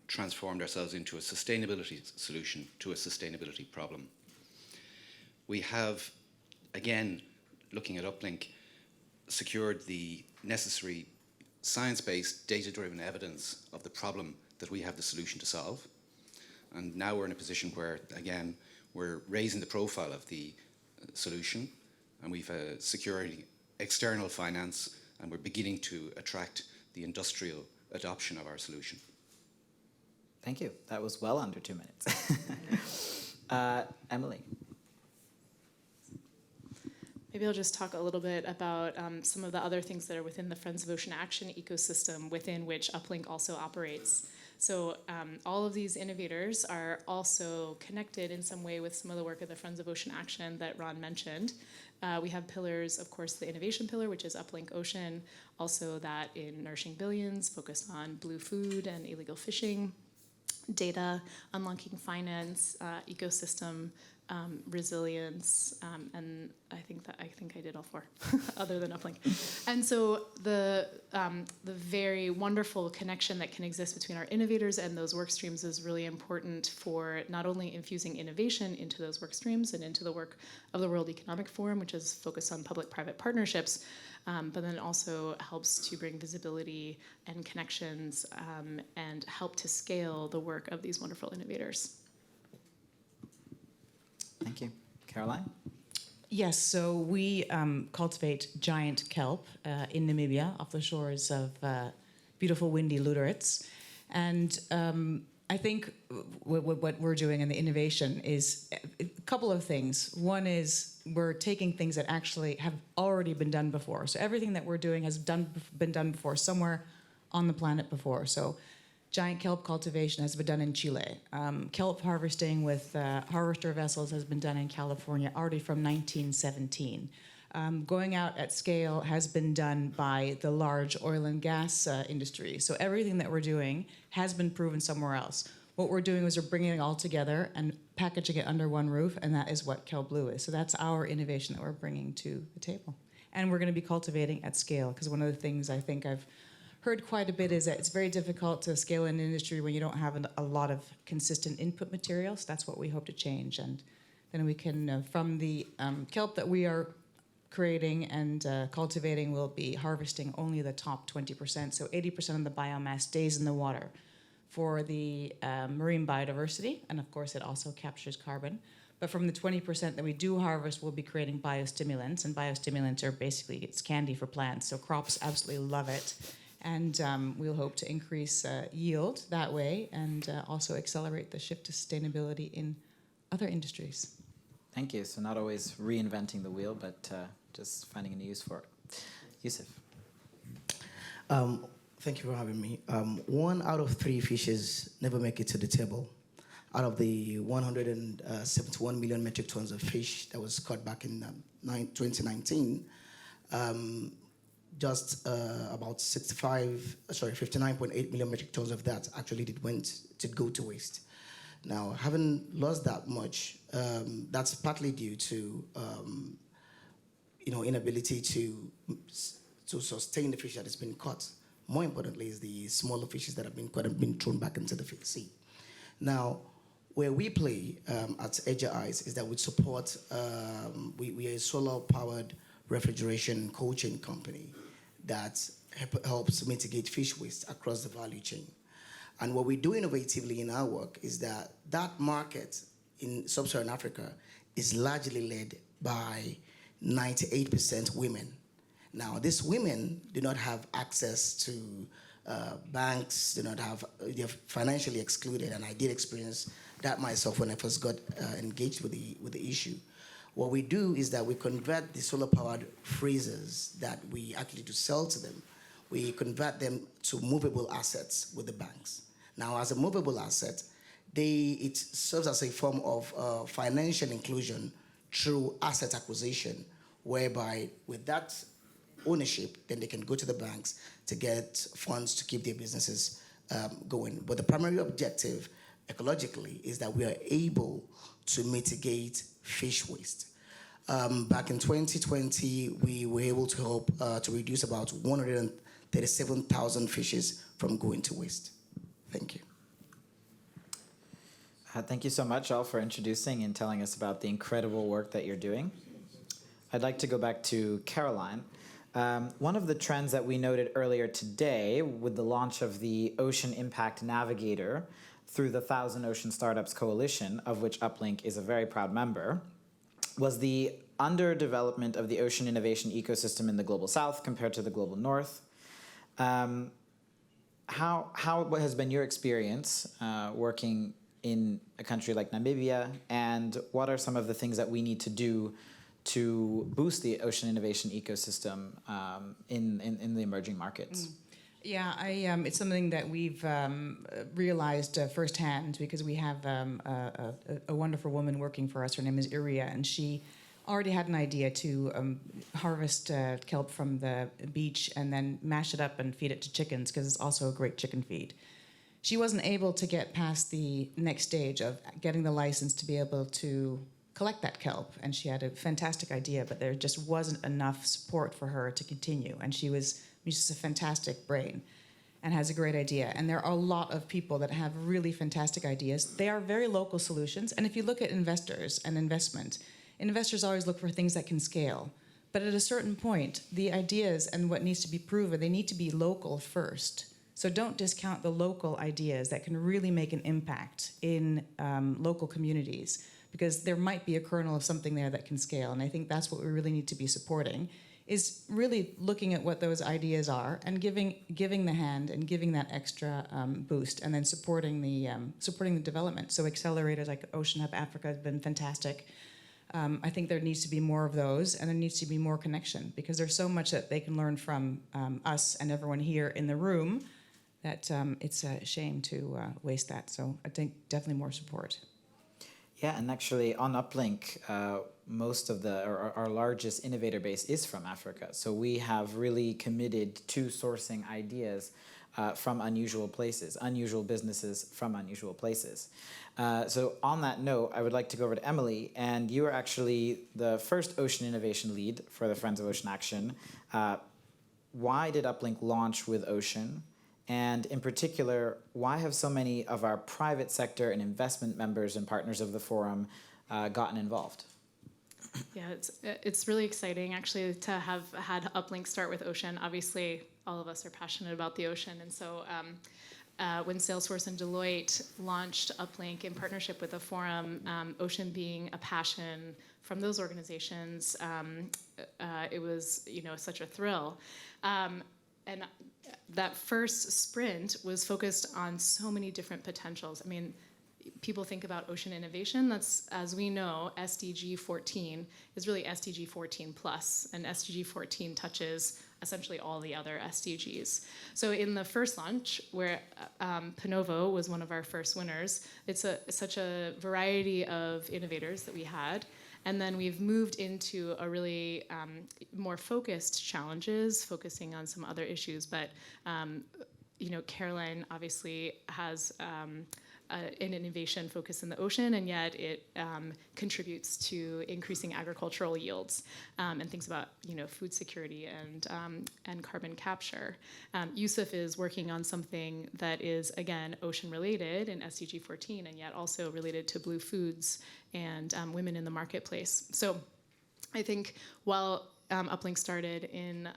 transformed ourselves into a sustainability solution to a sustainability problem. We have, again, looking at UpLink, secured the necessary science-based, data-driven evidence of the problem that we have the solution to solve. And now we're in a position where, again, we're raising the profile of the solution, and we've secured external finance and we're beginning to attract the industrial adoption of our solution. Thank you. That was well under 2 minutes. Emily. Maybe I'll just talk a little bit about some of the other things that are within the Friends of Ocean Action ecosystem within which UpLink also operates. So all of these innovators are also connected in some way with some of the work of the Friends of Ocean Action that Ron mentioned. We have pillars, of course, the innovation pillar, which is UpLink Ocean, also that in Nourishing Billions, focused on blue food and illegal fishing, data, unlocking finance, ecosystem, resilience, and I think I did all four, other than UpLink. And so the very wonderful connection that can exist between our innovators and those work streams is really important for not only infusing innovation into those work streams and into the work of the World Economic Forum, which is focused on public-private partnerships, but then also helps to bring visibility and connections and help to scale the work of these wonderful innovators. Thank you. Caroline? Yes, so we cultivate giant kelp in Namibia off the shores of beautiful windy Lüderitz. And I think what we're doing in the innovation is a couple of things. One is we're taking things that actually have already been done before. So everything that we're doing has been done before, somewhere on the planet before. So giant kelp cultivation has been done in Chile. Kelp harvesting with harvester vessels has been done in California already from 1917. Going out at scale has been done by the large oil and gas industry. So everything that we're doing has been proven somewhere else. What we're doing is we're bringing it all together and packaging it under one roof, and that is what Kelp Blue is. So that's our innovation that we're bringing to the table. And we're going to be cultivating at scale, because one of the things I think I've heard quite a bit is that it's very difficult to scale an industry when you don't have a lot of consistent input materials. That's what we hope to change. And then we can, from the kelp that we are creating and cultivating, we'll be harvesting only the top 20%. So 80% of the biomass stays in the water for the marine biodiversity. And of course, it also captures carbon. But from the 20% that we do harvest, we'll be creating biostimulants. And biostimulants are basically, it's candy for plants. So crops absolutely love it. And we'll hope to increase yield that way and also accelerate the shift to sustainability in other industries. Thank you. So not always reinventing the wheel, but just finding a new use for it. Yusuf. Thank you for having me. 1 out of 3 fishes never make it to the table. Out of the 171 million metric tons of fish that was caught back in 2019, just about 59.8 million metric tons of that actually did go to waste. Now, having lost that much, that's partly due to inability to sustain the fish that has been caught. More importantly, is the smaller fishes that have been caught and been thrown back into the sea. Now, where we play at Eja-Ice is that we support. We are a solar-powered refrigeration cold chain company that helps mitigate fish waste across the value chain. And what we do innovatively in our work is that market in sub-Saharan Africa is largely led by 98% women. Now, these women do not have access to banks, they're financially excluded, and I did experience that myself when I first got engaged with the issue. What we do is that we convert the solar-powered freezers that we actually do sell to them, we convert them to movable assets with the banks. Now, as a movable asset, it serves as a form of financial inclusion through asset acquisition, whereby with that ownership, then they can go to the banks to get funds to keep their businesses going. But the primary objective ecologically is that we are able to mitigate fish waste. Back in 2020, we were able to help to reduce about 137,000 fishes from going to waste. Thank you. Thank you so much, all, for introducing and telling us about the incredible work that you're doing. I'd like to go back to Caroline. One of the trends that we noted earlier today with the launch of the Ocean Impact Navigator through the 1,000 Ocean Startups Coalition, of which UpLink is a very proud member, was the underdevelopment of the ocean innovation ecosystem in the global south compared to the global north. How what has been your experience working in a country like Namibia, and what are some of the things that we need to do to boost the ocean innovation ecosystem in the emerging markets? Yeah, it's something that we've realized firsthand, because we have a wonderful woman working for us. Her name is Iria, and she already had an idea to harvest kelp from the beach and then mash it up and feed it to chickens, because it's also a great chicken feed. She wasn't able to get past the next stage of getting the license to be able to collect that kelp, and she had a fantastic idea, but there just wasn't enough support for her to continue. And she's just a fantastic brain and has a great idea. And there are a lot of people that have really fantastic ideas. They are very local solutions. And if you look at investors and investment, investors always look for things that can scale. But at a certain point, the ideas and what needs to be proven, they need to be local first. So don't discount the local ideas that can really make an impact in local communities, because there might be a kernel of something there that can scale. And I think that's what we really need to be supporting, is really looking at what those ideas are and giving the hand and giving that extra boost, and then supporting the development. So accelerators like Ocean Hub Africa have been fantastic. I think there needs to be more of those, and there needs to be more connection, because there's so much that they can learn from us and everyone here in the room that it's a shame to waste that. So I think definitely more support. Yeah, and actually on UpLink, most of our largest innovator base is from Africa. So we have really committed to sourcing ideas from unusual places, unusual businesses from unusual places. So on that note, I would like to go over to Emily, and you are actually the first ocean innovation lead for the Friends of Ocean Action. Why did UpLink launch with Ocean? And in particular, why have so many of our private sector and investment members and partners of the forum gotten involved? Yeah, it's really exciting actually to have had UpLink start with Ocean. Obviously, all of us are passionate about the ocean, and so when Salesforce and Deloitte launched UpLink in partnership with the forum, Ocean being a passion from those organizations, it was such a thrill. And that first sprint was focused on so many different potentials. I mean, people think about ocean innovation. That's, as we know, SDG 14 is really SDG 14 plus, and SDG 14 touches essentially all the other SDGs. So in the first launch, where Penovo was one of our first winners, it's such a variety of innovators that we had. And then we've moved into a really more focused challenges, focusing on some other issues. But Caroline obviously has an innovation focus in the ocean, and yet it contributes to increasing agricultural yields and things about food security and carbon capture. Yusuf is working on something that is, again, ocean related in SDG 14, and yet also related to blue foods and women in the marketplace. So I think while UpLink started in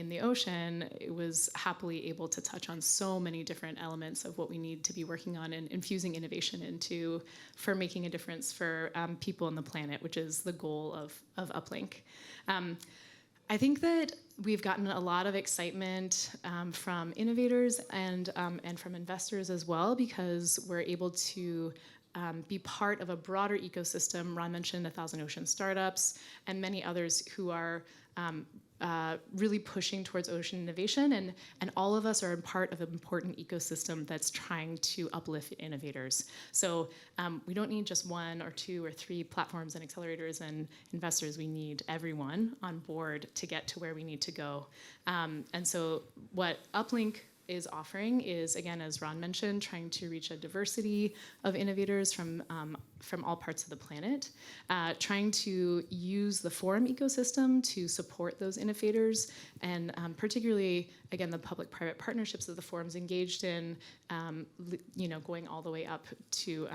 the ocean, it was happily able to touch on so many different elements of what we need to be working on and infusing innovation into for making a difference for people on the planet, which is the goal of UpLink. I think that we've gotten a lot of excitement from innovators and from investors as well, because we're able to be part of a broader ecosystem. Ron mentioned 1,000 Ocean Startups and many others who are really pushing towards ocean innovation, and all of us are a part of an important ecosystem that's trying to uplift innovators. So we don't need just one or two or three platforms and accelerators and investors. We need everyone on board to get to where we need to go. And so what UpLink is offering is, again, as Ron mentioned, trying to reach a diversity of innovators from all parts of the planet, trying to use the forum ecosystem to support those innovators, and particularly, again, the public-private partnerships that the forum's engaged in, going all the way up to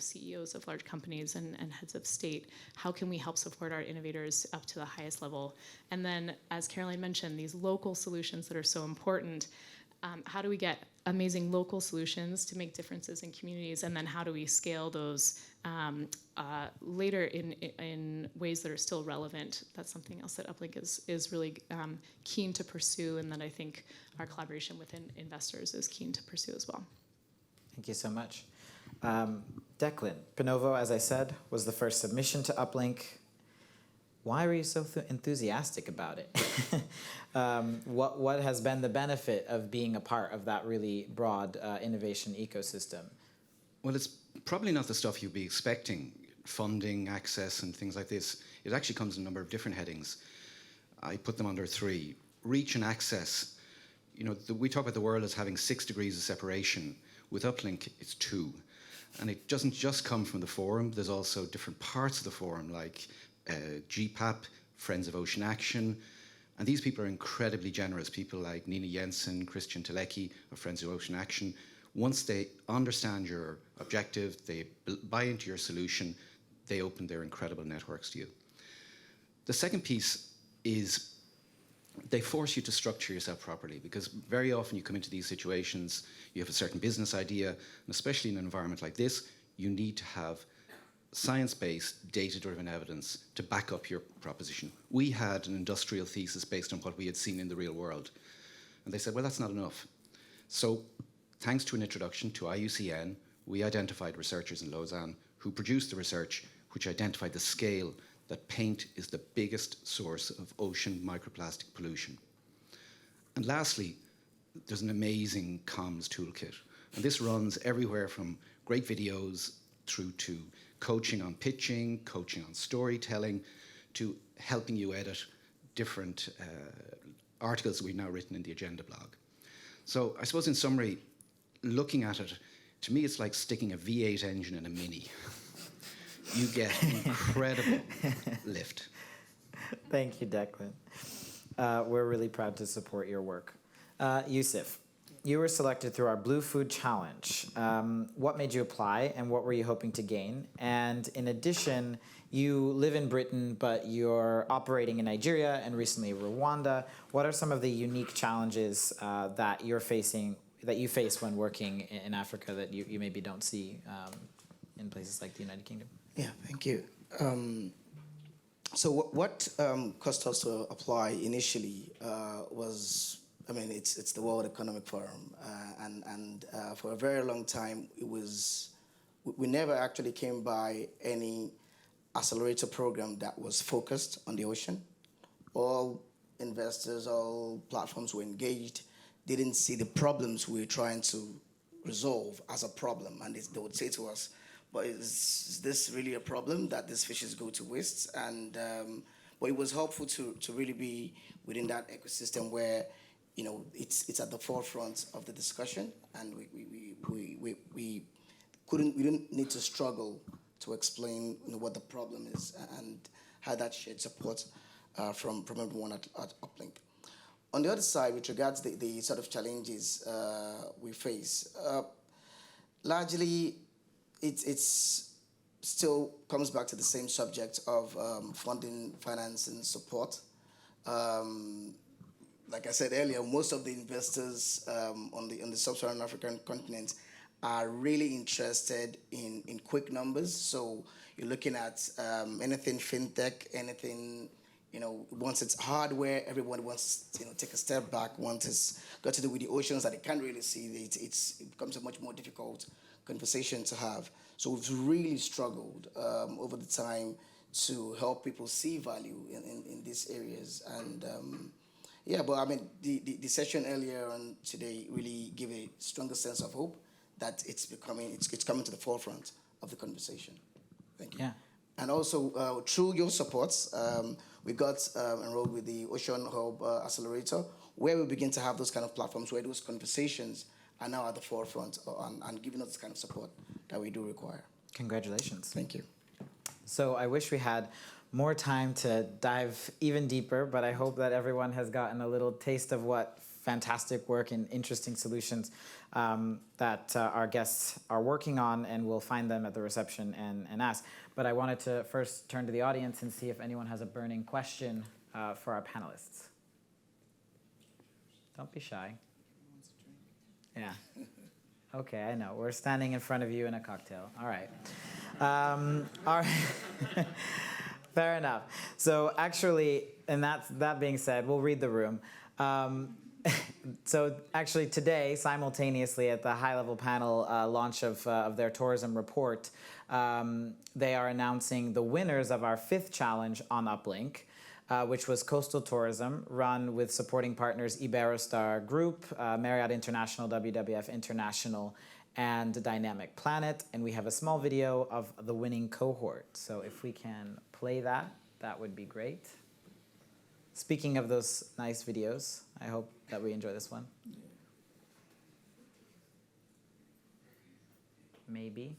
CEOs of large companies and heads of state. How can we help support our innovators up to the highest level? And then, as Caroline mentioned, these local solutions that are so important. How do we get amazing local solutions to make differences in communities, and then how do we scale those later in ways that are still relevant? That's something else that UpLink is really keen to pursue, and that I think our collaboration with investors is keen to pursue as well. Thank you so much. Declan, Pinovo, as I said, was the first submission to UpLink. Why were you so enthusiastic about it? What has been the benefit of being a part of that really broad innovation ecosystem? Well, it's probably not the stuff you'd be expecting, funding, access, and things like this. It actually comes in a number of different headings. I put them under 3. Reach and access. You know, we talk about the world as having 6 degrees of separation. With UpLink, it's 2. And it doesn't just come from the forum. There's also different parts of the forum, like GPAP, Friends of Ocean Action. And these people are incredibly generous. People like Nina Jensen, Christian Telecki of Friends of Ocean Action. Once they understand your objective, they buy into your solution, they open their incredible networks to you. The second piece is they force you to structure yourself properly, because very often you come into these situations, you have a certain business idea, and especially in an environment like this, you need to have science-based, data-driven evidence to back up your proposition. We had an industrial thesis based on what we had seen in the real world. And they said, well, that's not enough. So thanks to an introduction to IUCN, we identified researchers in Lausanne who produced the research which identified the scale that paint is the biggest source of ocean microplastic pollution. And lastly, there's an amazing comms toolkit. And this runs everywhere from great videos through to coaching on pitching, coaching on storytelling, to helping you edit different articles that we've now written in the agenda blog. So I suppose in summary, looking at it, to me it's like sticking a V8 engine in a Mini. You get incredible lift. Thank you, Declan. We're really proud to support your work. Yusuf, you were selected through our Blue Food Challenge. What made you apply, and what were you hoping to gain? And in addition, you live in Britain, but you're operating in Nigeria and recently Rwanda. What are some of the unique challenges that you face when working in Africa that you maybe don't see in places like the United Kingdom? Yeah, thank you. So what caused us to apply initially was, I mean, it's the World Economic Forum, and for a very long time we never actually came by any accelerator program that was focused on the ocean. All investors, all platforms were engaged, didn't see the problems we were trying to resolve as a problem, and they would say to us, but is this really a problem that these fishes go to waste? And but it was helpful to really be within that ecosystem where, you know, it's at the forefront of the discussion, and we didn't need to struggle to explain, you know, what the problem is and had that shared support from everyone at UpLink. On the other side, with regards to the sort of challenges we face, largely it's still comes back to the same subject of funding, financing, support. Like I said earlier, most of the investors on the sub-Saharan African continent are really interested in quick numbers. So you're looking at anything fintech, anything, you know, once it's hardware, everyone wants to, you know, take a step back. Once it's got to do with the oceans that they can't really see, it becomes a much more difficult conversation to have. So we've really struggled over the time to help people see value in these areas. And yeah, but I mean, the session earlier on today really gave a stronger sense of hope that it's coming to the forefront of the conversation. Thank you. Yeah. And also through your supports, we got enrolled with the Ocean Hub Accelerator, where we begin to have those kind of platforms where those conversations are now at the forefront and giving us the kind of support that we do require. Congratulations. Thank you. So I wish we had more time to dive even deeper, but I hope that everyone has gotten a little taste of what fantastic work and interesting solutions that our guests are working on, and we'll find them at the reception and ask. But I wanted to first turn to the audience and see if anyone has a burning question for our panelists. Don't be shy. Yeah. Okay, I know. We're standing in front of you in a cocktail. All right. All right. Fair enough. So actually, and that being said, we'll read the room. So actually today, simultaneously at the high-level panel launch of their tourism report, they are announcing the winners of our 5th challenge on UpLink, which was coastal tourism, run with supporting partners Iberostar Group, Marriott International, WWF International, and Dynamic Planet. And we have a small video of the winning cohort. So if we can play that, that would be great. Speaking of those nice videos, I hope that we enjoy this one. Maybe.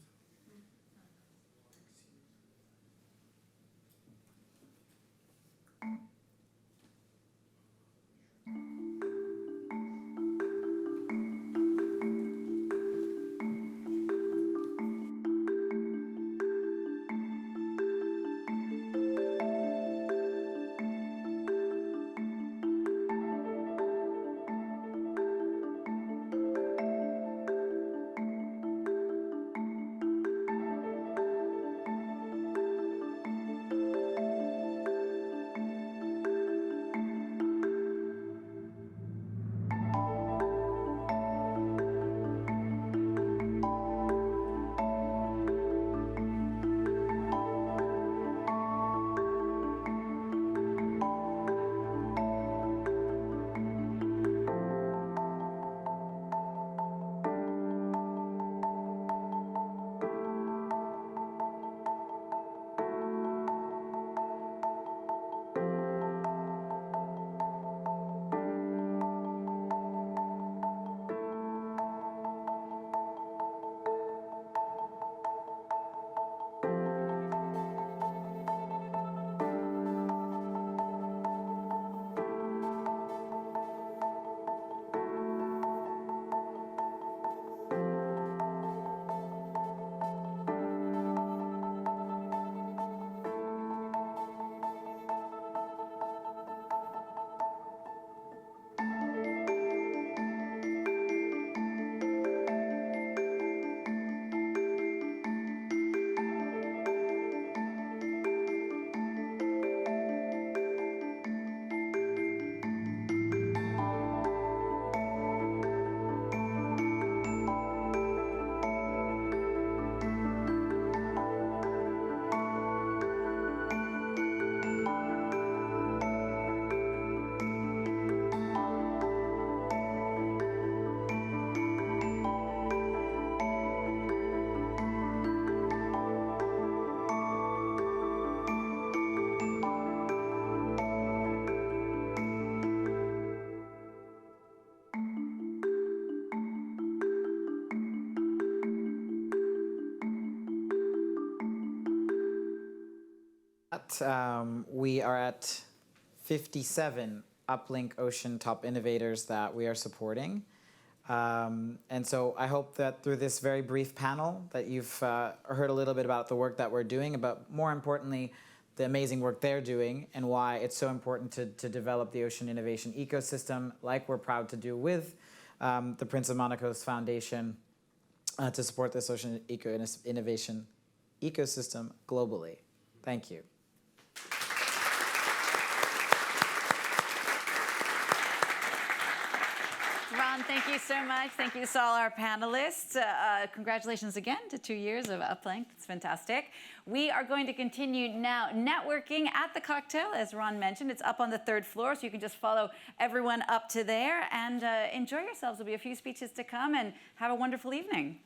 We are at 57 UpLink Ocean top innovators that we are supporting. And so I hope that through this very brief panel that you've heard a little bit about the work that we're doing, but more importantly, the amazing work they're doing and why it's so important to develop the ocean innovation ecosystem like we're proud to do with the Prince of Monaco's Foundation to support this ocean innovation ecosystem globally. Thank you. Ron, thank you so much. Thank you to all our panelists. Congratulations again to 2 years of UpLink. It's fantastic. We are going to continue now networking at the cocktail, as Ron mentioned. It's up on the 3rd floor, so you can just follow everyone up to there and enjoy yourselves. There'll be a few speeches to come, and have a wonderful evening.